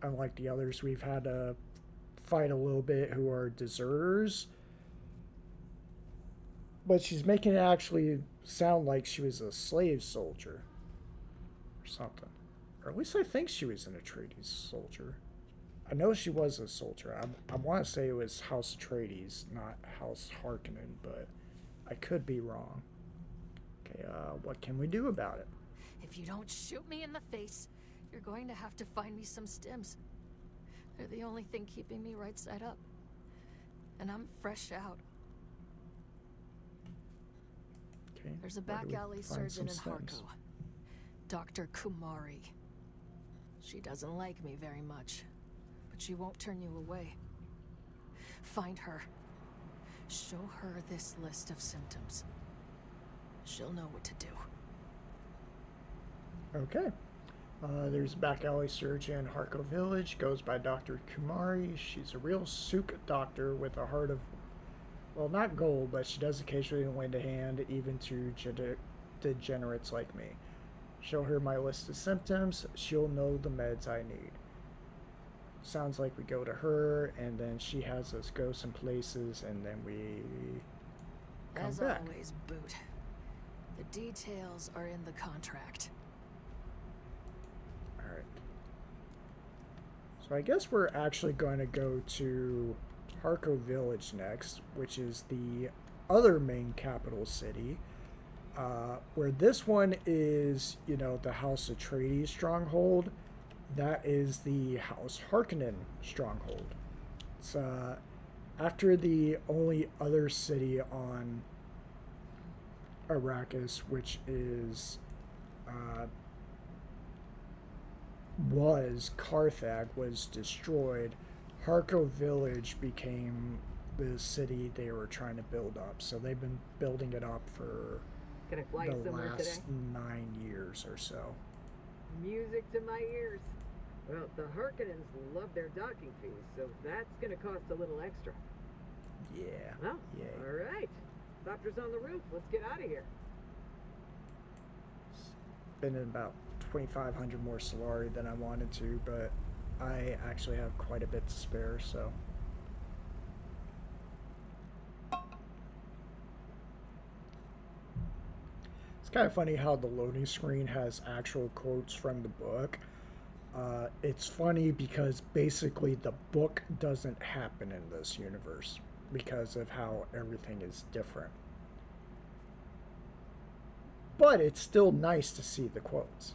unlike the others we've had to fight a little bit who are deserters. But she's making it actually sound like she was a slave soldier or something. Or at least I think she was an Atreides soldier. I know she was a soldier. I want to say it was House Atreides, not House Harkonnen, but I could be wrong. Okay, what can we do about it? If you don't shoot me in the face, you're going to have to find me some stims. They're the only thing keeping me right side up. And I'm fresh out. Okay, There's a where do back we alley find surgeon some in stems? Harko. Dr. Kumari. She doesn't like me very much, but she won't turn you away. Find her. Show her this list of symptoms. She'll know what to do. Okay. There's a back alley surgeon in Harko Village. Goes by Dr. Kumari. She's a real souk doctor with a heart of, well, not gold, but she does occasionally lend a hand even to degenerates like me. Show her my list of symptoms. She'll know the meds I need. Sounds like we go to her, and then she has us go some places, and then we come As back. always, Boot. The details are in the contract. Alright. So I guess we're actually going to go to Harko Village next, which is the other main capital city. Where this one is, the House Atreides stronghold. That is the House Harkonnen stronghold. It's after the only other city on Arrakis, which is was Carthag, was destroyed. Harko Village became the city they were trying to build up. So they've been building it up for Can I fly you the somewhere today? last 9 years or so. Music to my ears. Well, the Harkonnens love their docking fees, so that's gonna cost a little extra. Yeah. Well, Yeah. alright. Doctor's on the roof. Let's get out of here. Been in about 2,500 more Solari than I wanted to, but I actually have quite a bit to spare, so. kind of funny how the loading screen has actual quotes from the book. It's funny because basically the book doesn't happen in this universe because of how everything is different. But it's still nice to see the quotes.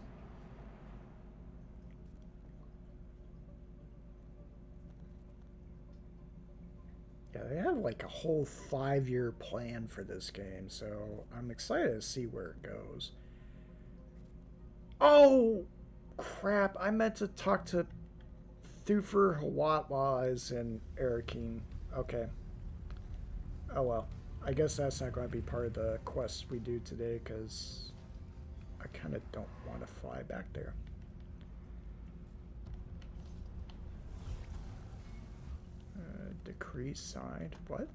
Yeah, they have like a whole 5-year plan for this game, so I'm excited to see where it goes. Oh, crap. I meant to talk to Thufir Hawatlas and Erikine. Okay. Oh well. I guess that's not going to be part of the quest we do today because I kind of don't want to fly back there. Decree signed. What?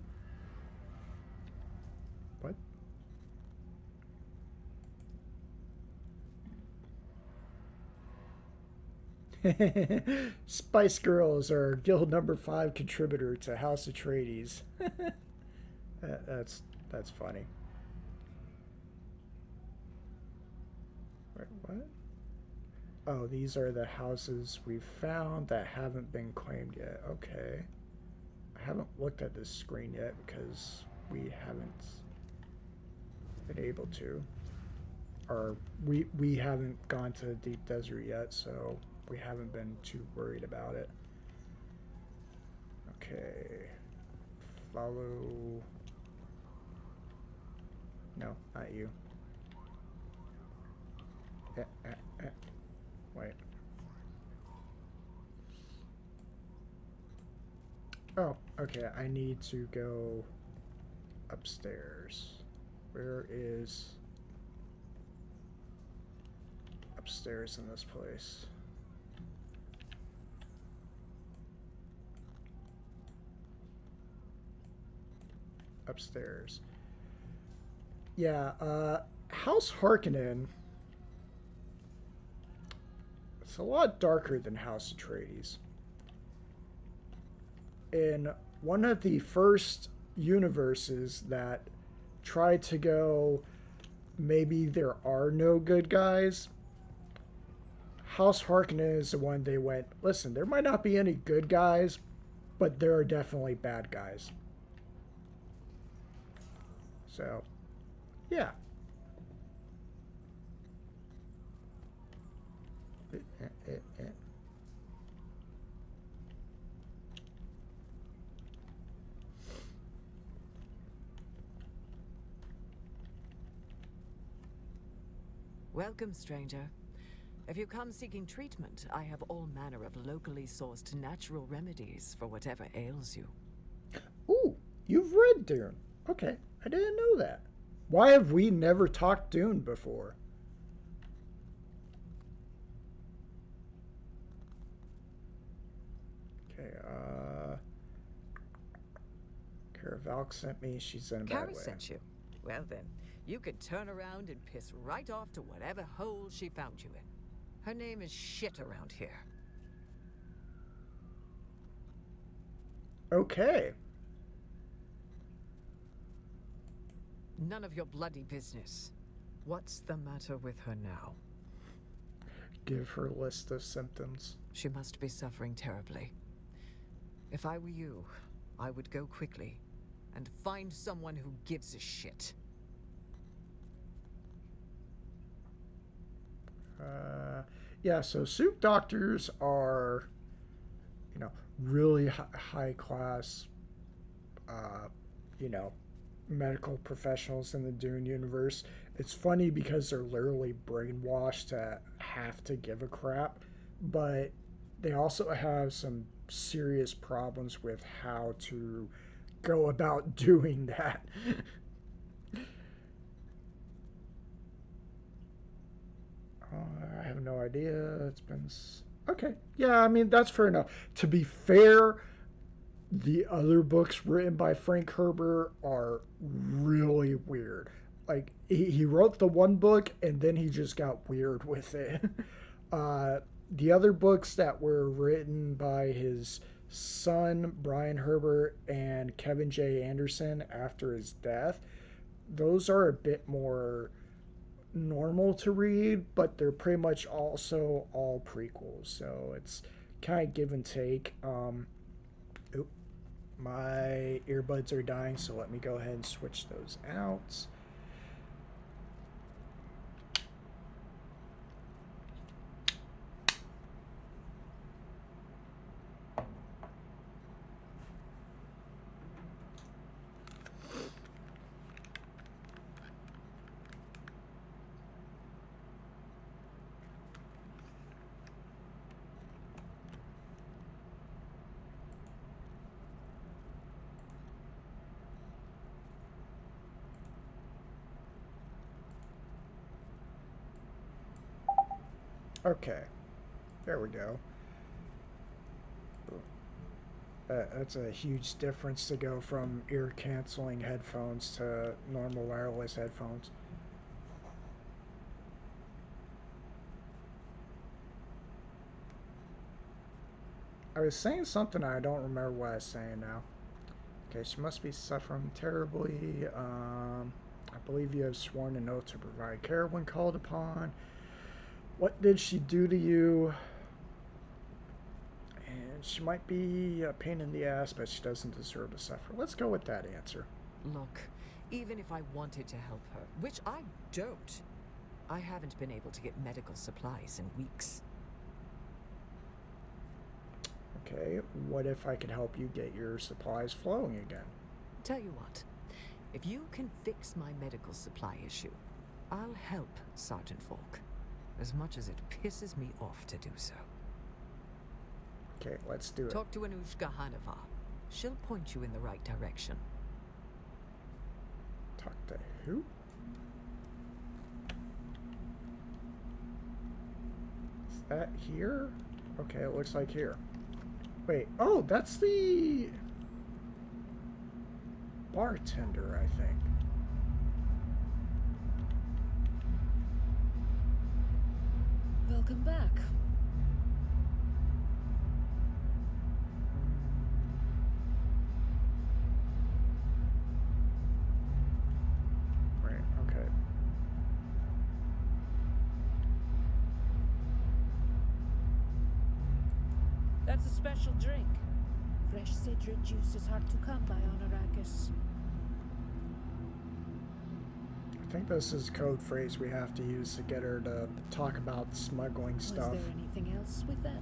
What? Spice Girls are guild number 5 contributor to House Atreides. That's funny. Wait, what? Oh, these are the houses we found that haven't been claimed yet. Okay. I haven't looked at this screen yet because we haven't been able to. Or we haven't gone to the deep desert yet, so we haven't been too worried about it. Okay. Follow. No, not you. Wait. Oh, okay. I need to go upstairs. Where is upstairs in this place? Upstairs. Yeah, House Harkonnen. It's a lot darker than House Atreides. In one of the first universes that tried to go, maybe there are no good guys, House Harkonnen is the one they went, listen, there might not be any good guys, but there are definitely bad guys. So, yeah. Welcome, stranger. If you come seeking treatment, I have all manner of locally sourced natural remedies for whatever ails you. Ooh, you've read Dune. Okay, I didn't know that. Why have we never talked Dune before? Okay, Caravalk sent me. She's in a bad Carrie way. sent you. Well then, you can turn around and piss right off to whatever hole she found you in. Her name is shit around here. Okay. None of your bloody business. What's the matter with her now? Give her a list of symptoms. She must be suffering terribly. If I were you, I would go quickly and find someone who gives a shit. Yeah, so soup doctors are, really high class, medical professionals in the Dune universe. It's funny because they're literally brainwashed to have to give a crap, but they also have some serious problems with how to go about doing that. I have no idea. It's been... Okay. Yeah, I mean, that's fair enough. To be fair, the other books written by Frank Herbert are really weird. Like, he wrote the one book, and then he just got weird with it. The other books that were written by his son, Brian Herbert, and Kevin J. Anderson after his death, those are a bit more normal to read, but they're pretty much also all prequels. So it's kind of give and take. Oop, my earbuds are dying, so let me go ahead and switch those out. Okay, there we go. That's a huge difference to go from ear canceling headphones to normal wireless headphones. I was saying something, I don't remember what I was saying now. Okay, she must be suffering terribly. I believe you have sworn an oath to provide care when called upon. What did she do to you? And she might be a pain in the ass, but she doesn't deserve to suffer. Let's go with that answer. Look, even if I wanted to help her, which I don't, I haven't been able to get medical supplies in weeks. Okay, what if I could help you get your supplies flowing again? Tell you what, if you can fix my medical supply issue, I'll help Sergeant Falk, as much as it pisses me off to do so. Okay, let's do it. Talk to Anushka Hanova. She'll point you in the right direction. Talk to who? Is that here? Okay, it looks like here. Wait, oh, that's the bartender, I think. Welcome back. Right, okay. That's a special drink. Fresh citric juice is hard to come by on Arrakis. I think this is code phrase we have to use to get her to talk about smuggling stuff. Was there anything else with that?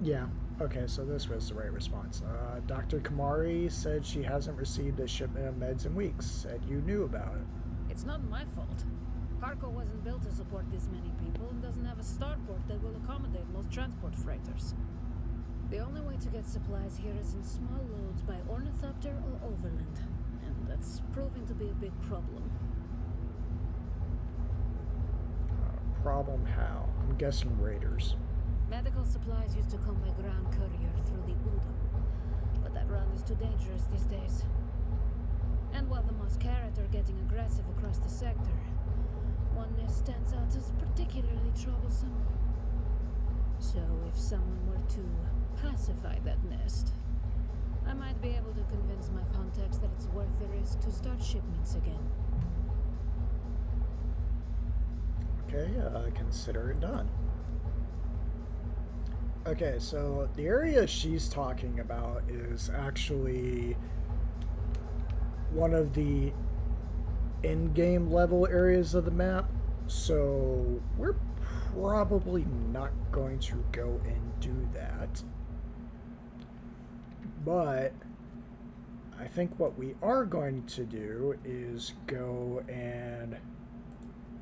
Yeah. Okay, so this was the right response. Dr. Kamari said she hasn't received a shipment of meds in weeks. Said you knew about it. It's not my fault. Harco wasn't built to support this many people and doesn't have a starport that will accommodate most transport freighters. The only way to get supplies here is in small loads by ornithopter or overland, and that's proving to be a big problem. Problem how? I'm guessing raiders. Medical supplies used to come by ground courier through the Udon, but that run is too dangerous these days. And while the Moscarat are getting aggressive across the sector, one nest stands out as particularly troublesome. So if someone were to pacify that nest, I might be able to convince my contacts that it's worth the risk to start shipments again. Okay, consider it done. Okay, so the area she's talking about is actually one of the in-game level areas of the map, so we're probably not going to go and do that. But I think what we are going to do is go and...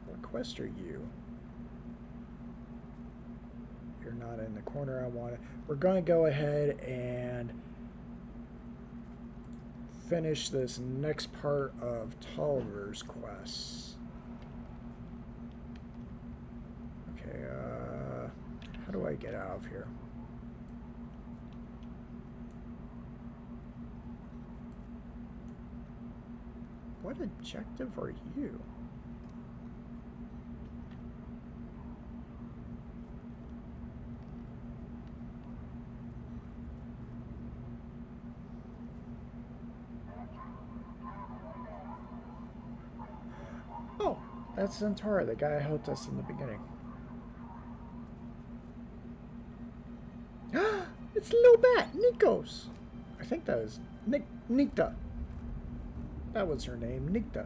What quest are you? You're not in the corner I want. We're going to go ahead and finish this next part of Tolliver's quest. Okay, how do I get out of here? What objective are you? That's Zantara, the guy who helped us in the beginning. It's a little bat, Nikos. I think that is Nikta. That was her name, Nikta.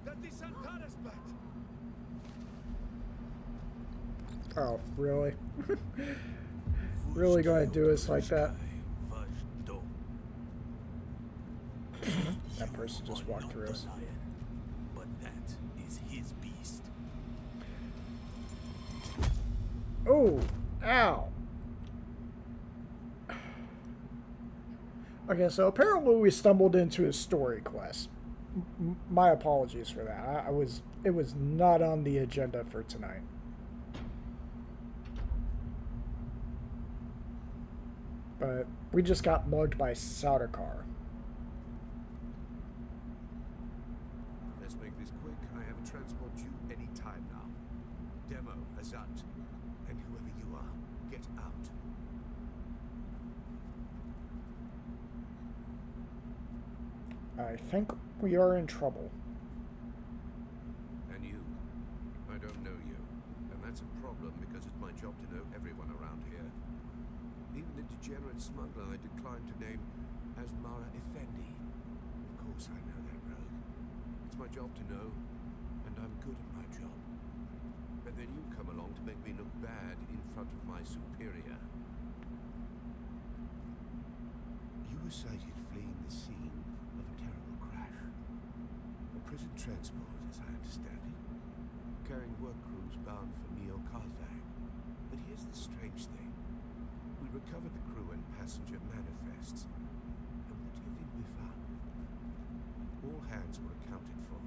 That is Santara's bat. Oh, really? Really gonna do us like that? That person just walked through us. But that is his beast. Oh, ow. Okay, so apparently we stumbled into a story quest. My apologies for that. It was not on the agenda for tonight. But we just got mugged by Sardaukar. Let's make this quick. I have a transport due any time now. Demo, Azat, and whoever you are, get out. I think we are in trouble. And you? I don't know you. And that's a problem because it's my job to know everyone around here. Even the degenerate smuggler I declined to name Asmara Effendi. Of course I know that rogue. It's my job to know, and I'm good at my job. And then you come along to make me look bad in front of my superior. You were sighted fleeing the scene of a terrible crash. A prison transport, as I understand it, carrying work crews bound for Neo-Carthag. But here's the strange thing. We recovered the crew and passenger manifests. And what do you think we found? All hands were accounted for.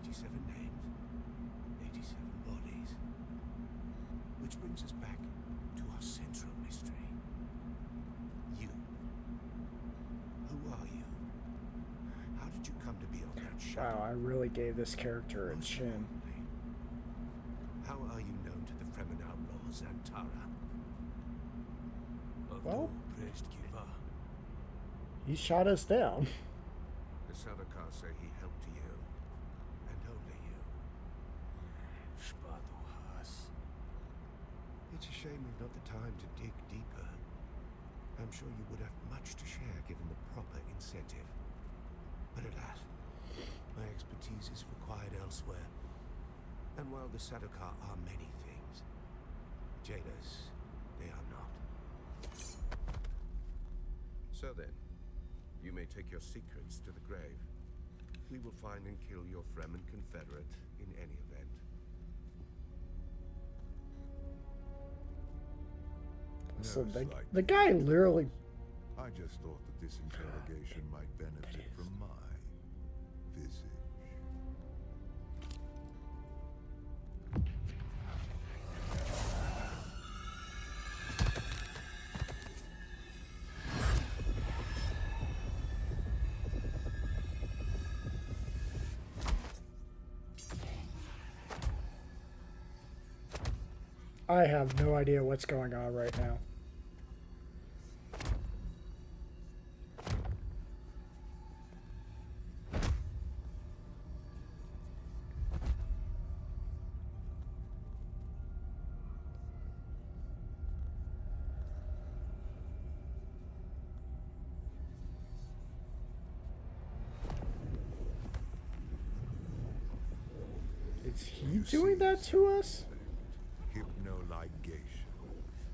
87 names, 87 bodies. Which brings us back to our central mystery. You. Who are you? How did you come to be on that ship? Wow, I really gave this character a chin. How are you known to the Fremen outlaws, Antara? Well, he shot us down. The Sardaukar say he helped you, and only you. It's a shame we've not the time to dig deeper. I'm sure you would have much to share given the proper incentive. But alas, my expertise is required elsewhere. And while the Sardaukar are many things, jailers, they are not. So then, you may take your secrets to the grave. We will find and kill your Fremen confederate in any event. So the guy literally... I just thought that this interrogation might benefit from my visage. I have no idea what's going on right now. Is he doing that to us? Hypnoligation.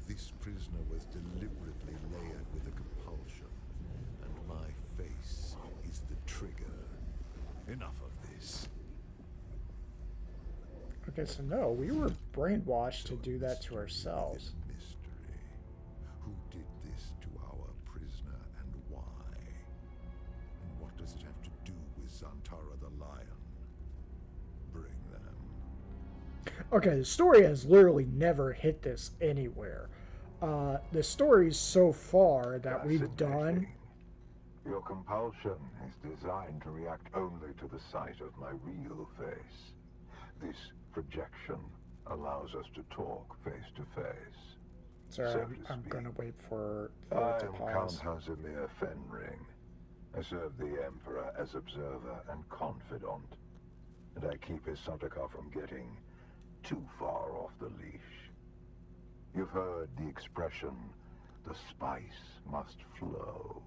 This prisoner was deliberately layered with a compulsion, and my face is the trigger. Enough of this. Okay, so no, we were brainwashed to do that to ourselves. Mystery. Who did this to our prisoner and why? And what does it have to do with Zantara the Lion? Bring them. Okay, the story has literally never hit this anywhere. The stories so far that we've done... Your compulsion is designed to react only to the sight of my real face. This projection allows us to talk face to face. So so I'm to gonna speak. wait for it I to am Count pause. Hazimir Fenring. I serve the Emperor as observer and confidant, and I keep his Santakar from getting too far off the leash. You've heard the expression, the spice must flow.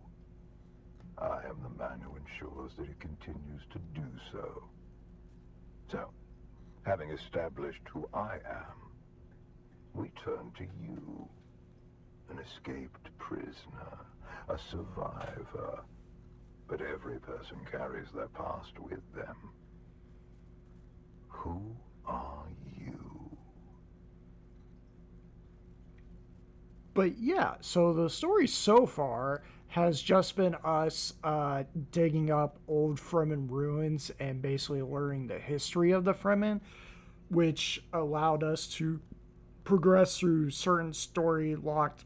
I am the man who ensures that it continues to do so. So, having established who I am, we turn to you. An escaped prisoner, a survivor. But every person carries their past with them. Who are you? But yeah, so the story so far has just been us digging up old Fremen ruins and basically learning the history of the Fremen, which allowed us to progress through certain story locked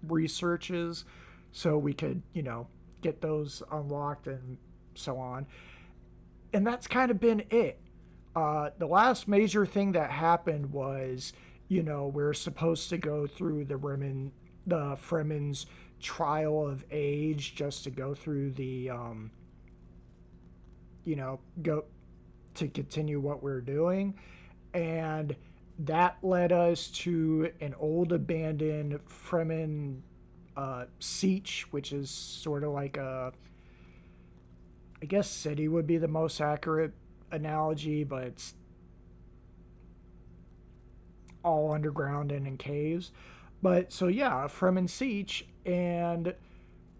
researches so we could, get those unlocked and so on. And that's kind of been it. The last major thing that happened was, we're supposed to go through the Fremen's trial of age just to go through the, go to continue what we're doing. And that led us to an old abandoned Fremen siege, which is sort of like I guess city would be the most accurate analogy, but it's all underground and in caves. But so yeah, a Fremen siege, and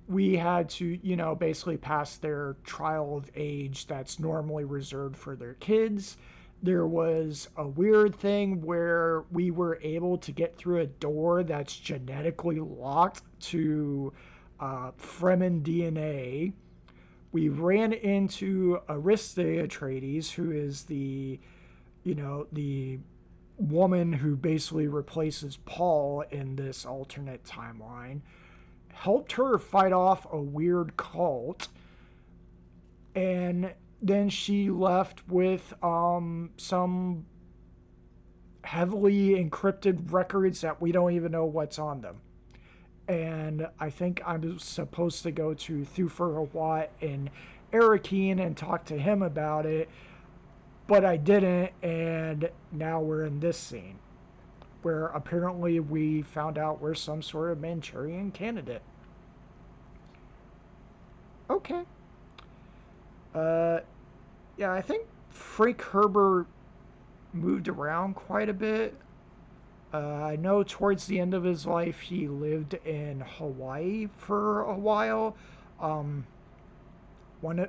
we had to, basically pass their trial of age that's normally reserved for their kids. There was a weird thing where we were able to get through a door that's genetically locked to Fremen DNA. We ran into Ariste Atreides, who is the woman who basically replaces Paul in this alternate timeline. Helped her fight off a weird cult, and then she left with some heavily encrypted records that we don't even know what's on them. And I think I'm supposed to go to Thufir Hawat in Arrakis and talk to him about it, but I didn't, and now we're in this scene where apparently we found out we're some sort of Manchurian candidate. Okay. Uh, yeah, I think Frank Herbert moved around quite a bit. I know towards the end of his life he lived in Hawaii for a while. Um, one, I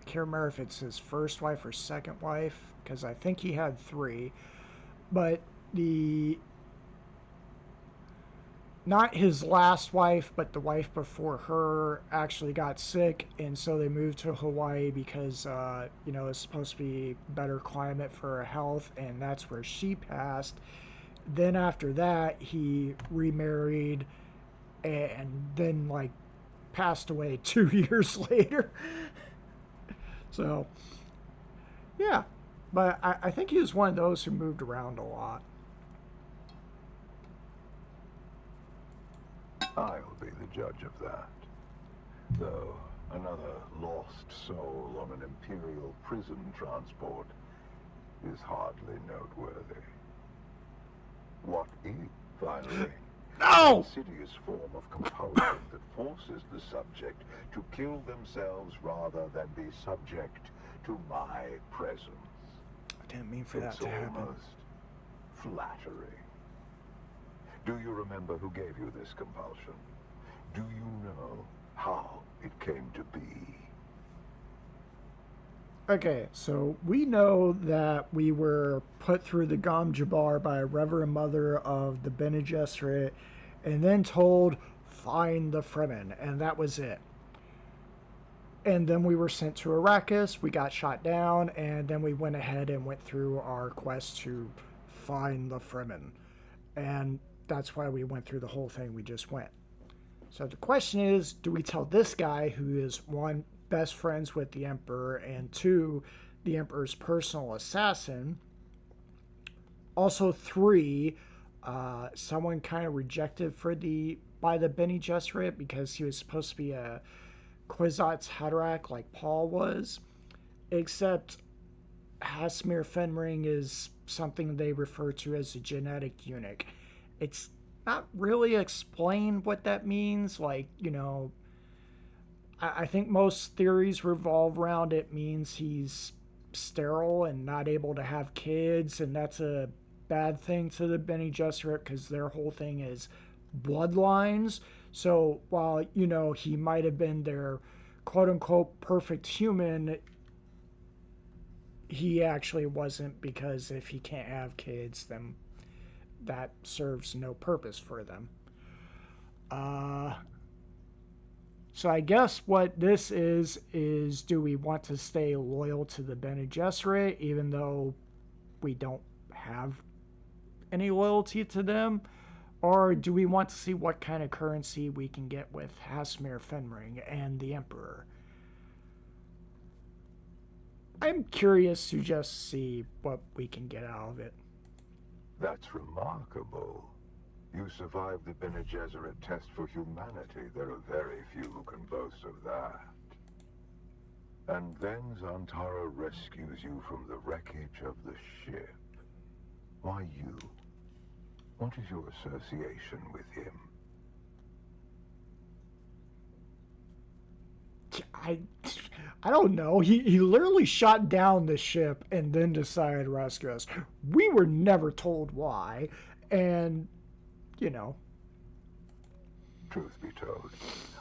can't remember if it's his first wife or second wife, because I think he had three. But the not his last wife, but the wife before her actually got sick, and so they moved to Hawaii because it's supposed to be better climate for her health, and that's where she passed. Then after that, he remarried, and then passed away 2 years later. So yeah, but I think he was one of those who moved around a lot. I'll be the judge of that. Though another lost soul on an Imperial prison transport is hardly noteworthy. What if, finally, No! an insidious form of compulsion that forces the subject to kill themselves rather than be subject to my presence? I didn't mean for that to happen. Almost flattery. Do you remember who gave you this compulsion? Do you know how it came to be? Okay, so we know that we were put through the Gom Jabbar by a Reverend Mother of the Bene Gesserit, and then told, find the Fremen, and that was it. And then we were sent to Arrakis, we got shot down, and then we went ahead and went through our quest to find the Fremen. And that's why we went through the whole thing we just went. So the question is, do we tell this guy, who is one, best friends with the Emperor, and two, the Emperor's personal assassin, also three, someone kind of rejected for the by the Bene Gesserit because he was supposed to be a Kwisatz Haderach like Paul was, except Hasmir Fenring is something they refer to as a genetic eunuch. It's not really explained what that means. Like, I think most theories revolve around it means he's sterile and not able to have kids, and that's a bad thing to the Bene Gesserit because their whole thing is bloodlines. So while, he might have been their quote unquote perfect human, he actually wasn't, because if he can't have kids, then that serves no purpose for them. So I guess what this is do we want to stay loyal to the Bene Gesserit even though we don't have any loyalty to them? Or do we want to see what kind of currency we can get with Hasmir Fenring and the Emperor? I'm curious to just see what we can get out of it. That's remarkable. You survived the Bene Gesserit test for humanity. There are very few who can boast of that. And then Zantara rescues you from the wreckage of the ship. Why you? What is your association with him? I don't know. He literally shot down the ship and then decided to rescue us. We were never told why. And, Truth be told,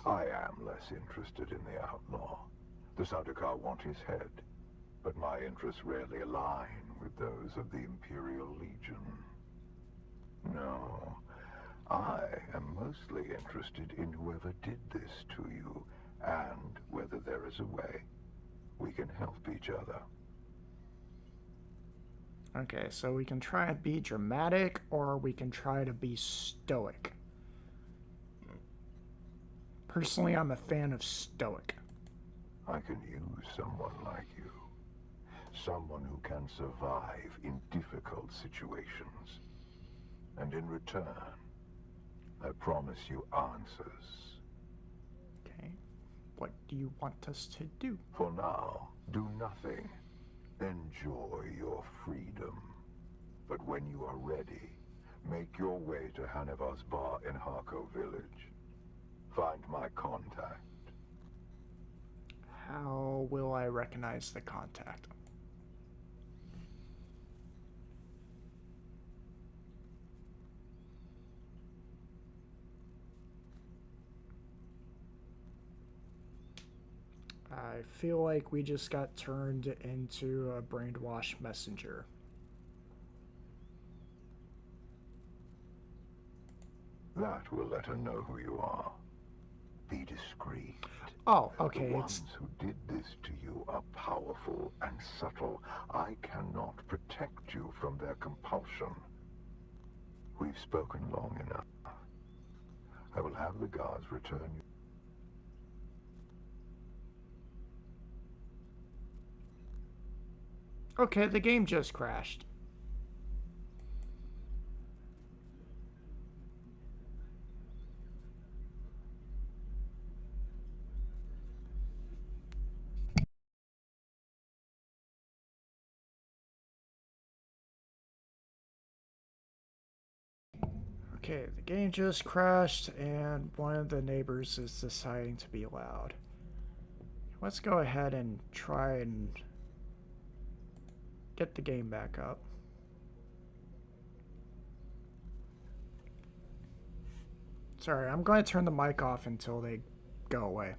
I am less interested in the outlaw. The Sardaukar want his head, but my interests rarely align with those of the Imperial Legion. No, I am mostly interested in whoever did this to you, and whether there is a way we can help each other. Okay, so we can try to be dramatic, or we can try to be stoic. Personally, I'm a fan of stoic. I can use someone like you. Someone who can survive in difficult situations. And in return, I promise you answers. Okay. What do you want us to do? For now, do nothing. Enjoy your freedom. But when you are ready, make your way to Hanevas Bar in Harko Village. Find my contact. How will I recognize the contact? I feel like we just got turned into a brainwashed messenger. That will let her know who you are. Be discreet. Oh, okay. The ones who did this to you are powerful and subtle. I cannot protect you from their compulsion. We've spoken long enough. I will have the guards return you. Okay, the game just crashed. Okay, the game just crashed and one of the neighbors is deciding to be loud. Let's go ahead and try and get the game back up. Sorry, I'm going to turn the mic off until they go away.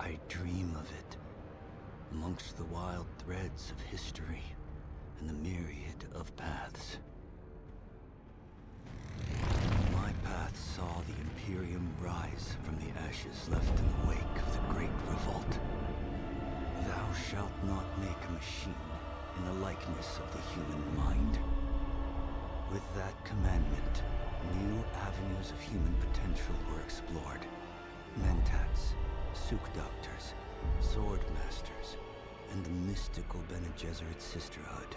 I dream of it, amongst the wild threads of history and the myriad of paths. My path saw the Imperium rise from the ashes left in the wake of the Great Revolt. Thou shalt not make a machine in the likeness of the human mind. With that commandment, new avenues of human potential were explored. Mentats, Suk Doctors, Sword Masters, and the mystical Bene Gesserit Sisterhood.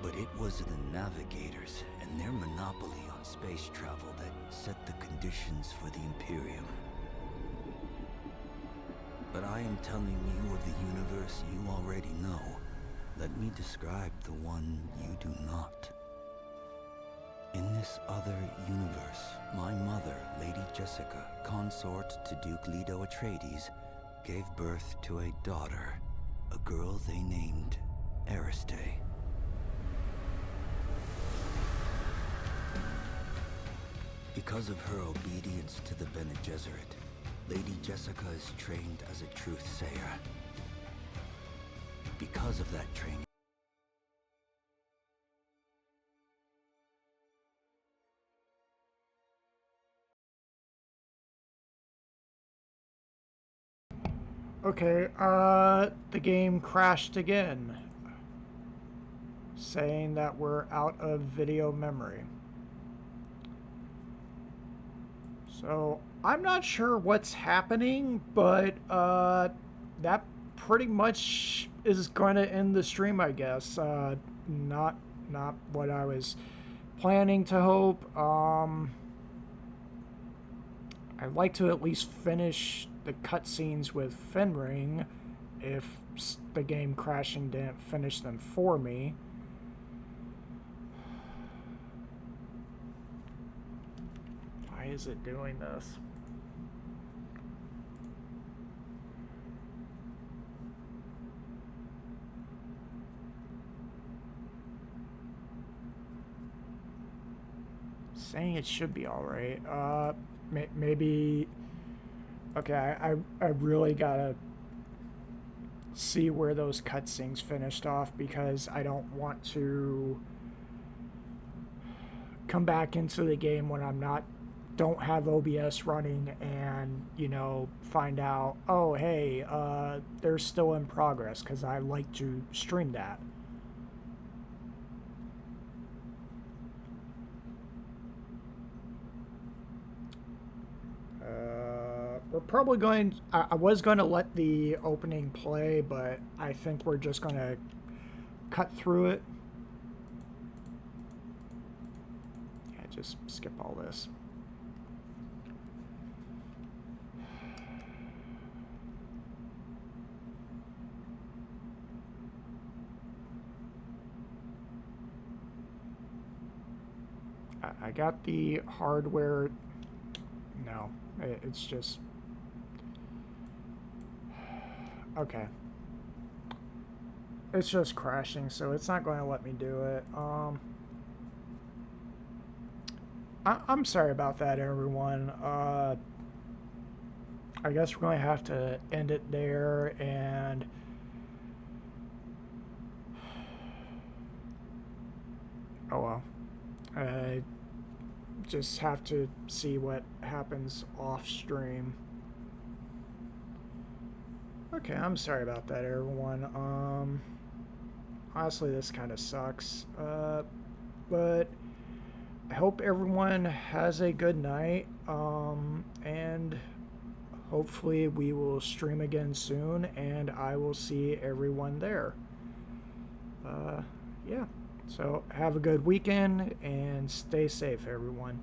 But it was the Navigators and their monopoly on space travel that set the conditions for the Imperium. But I am telling you of the universe you already know. Let me describe the one you do not. In this other universe, my mother, Lady Jessica, consort to Duke Leto Atreides, gave birth to a daughter, a girl they named Ariste. Because of her obedience to the Bene Gesserit, Lady Jessica is trained as a truth-sayer. Because of that training, Okay, the game crashed again, saying that we're out of video memory. So, I'm not sure what's happening, but, that pretty much is going to end the stream, I guess. Not what I was planning to hope. I'd like to at least finish the cutscenes with Fenring, if the game crashing didn't finish them for me. Why is it doing this? Saying it should be alright. Maybe... Okay, I really gotta see where those cutscenes finished off, because I don't want to come back into the game when don't have OBS running and, you know, find out, oh, hey, they're still in progress, because I like to stream that. We're probably going... I was going to let the opening play, but I think we're just going to cut through it. Yeah, just skip all this. I got the hardware... No, it's just... Okay. It's just crashing, so it's not going to let me do it. I'm sorry about that, everyone. I guess we're going to have to end it there, and... Oh well. I just have to see what happens off stream. Okay, I'm sorry about that, everyone. Honestly, this kind of sucks. But I hope everyone has a good night. And hopefully we will stream again soon, and I will see everyone there. Yeah. So have a good weekend and stay safe, everyone.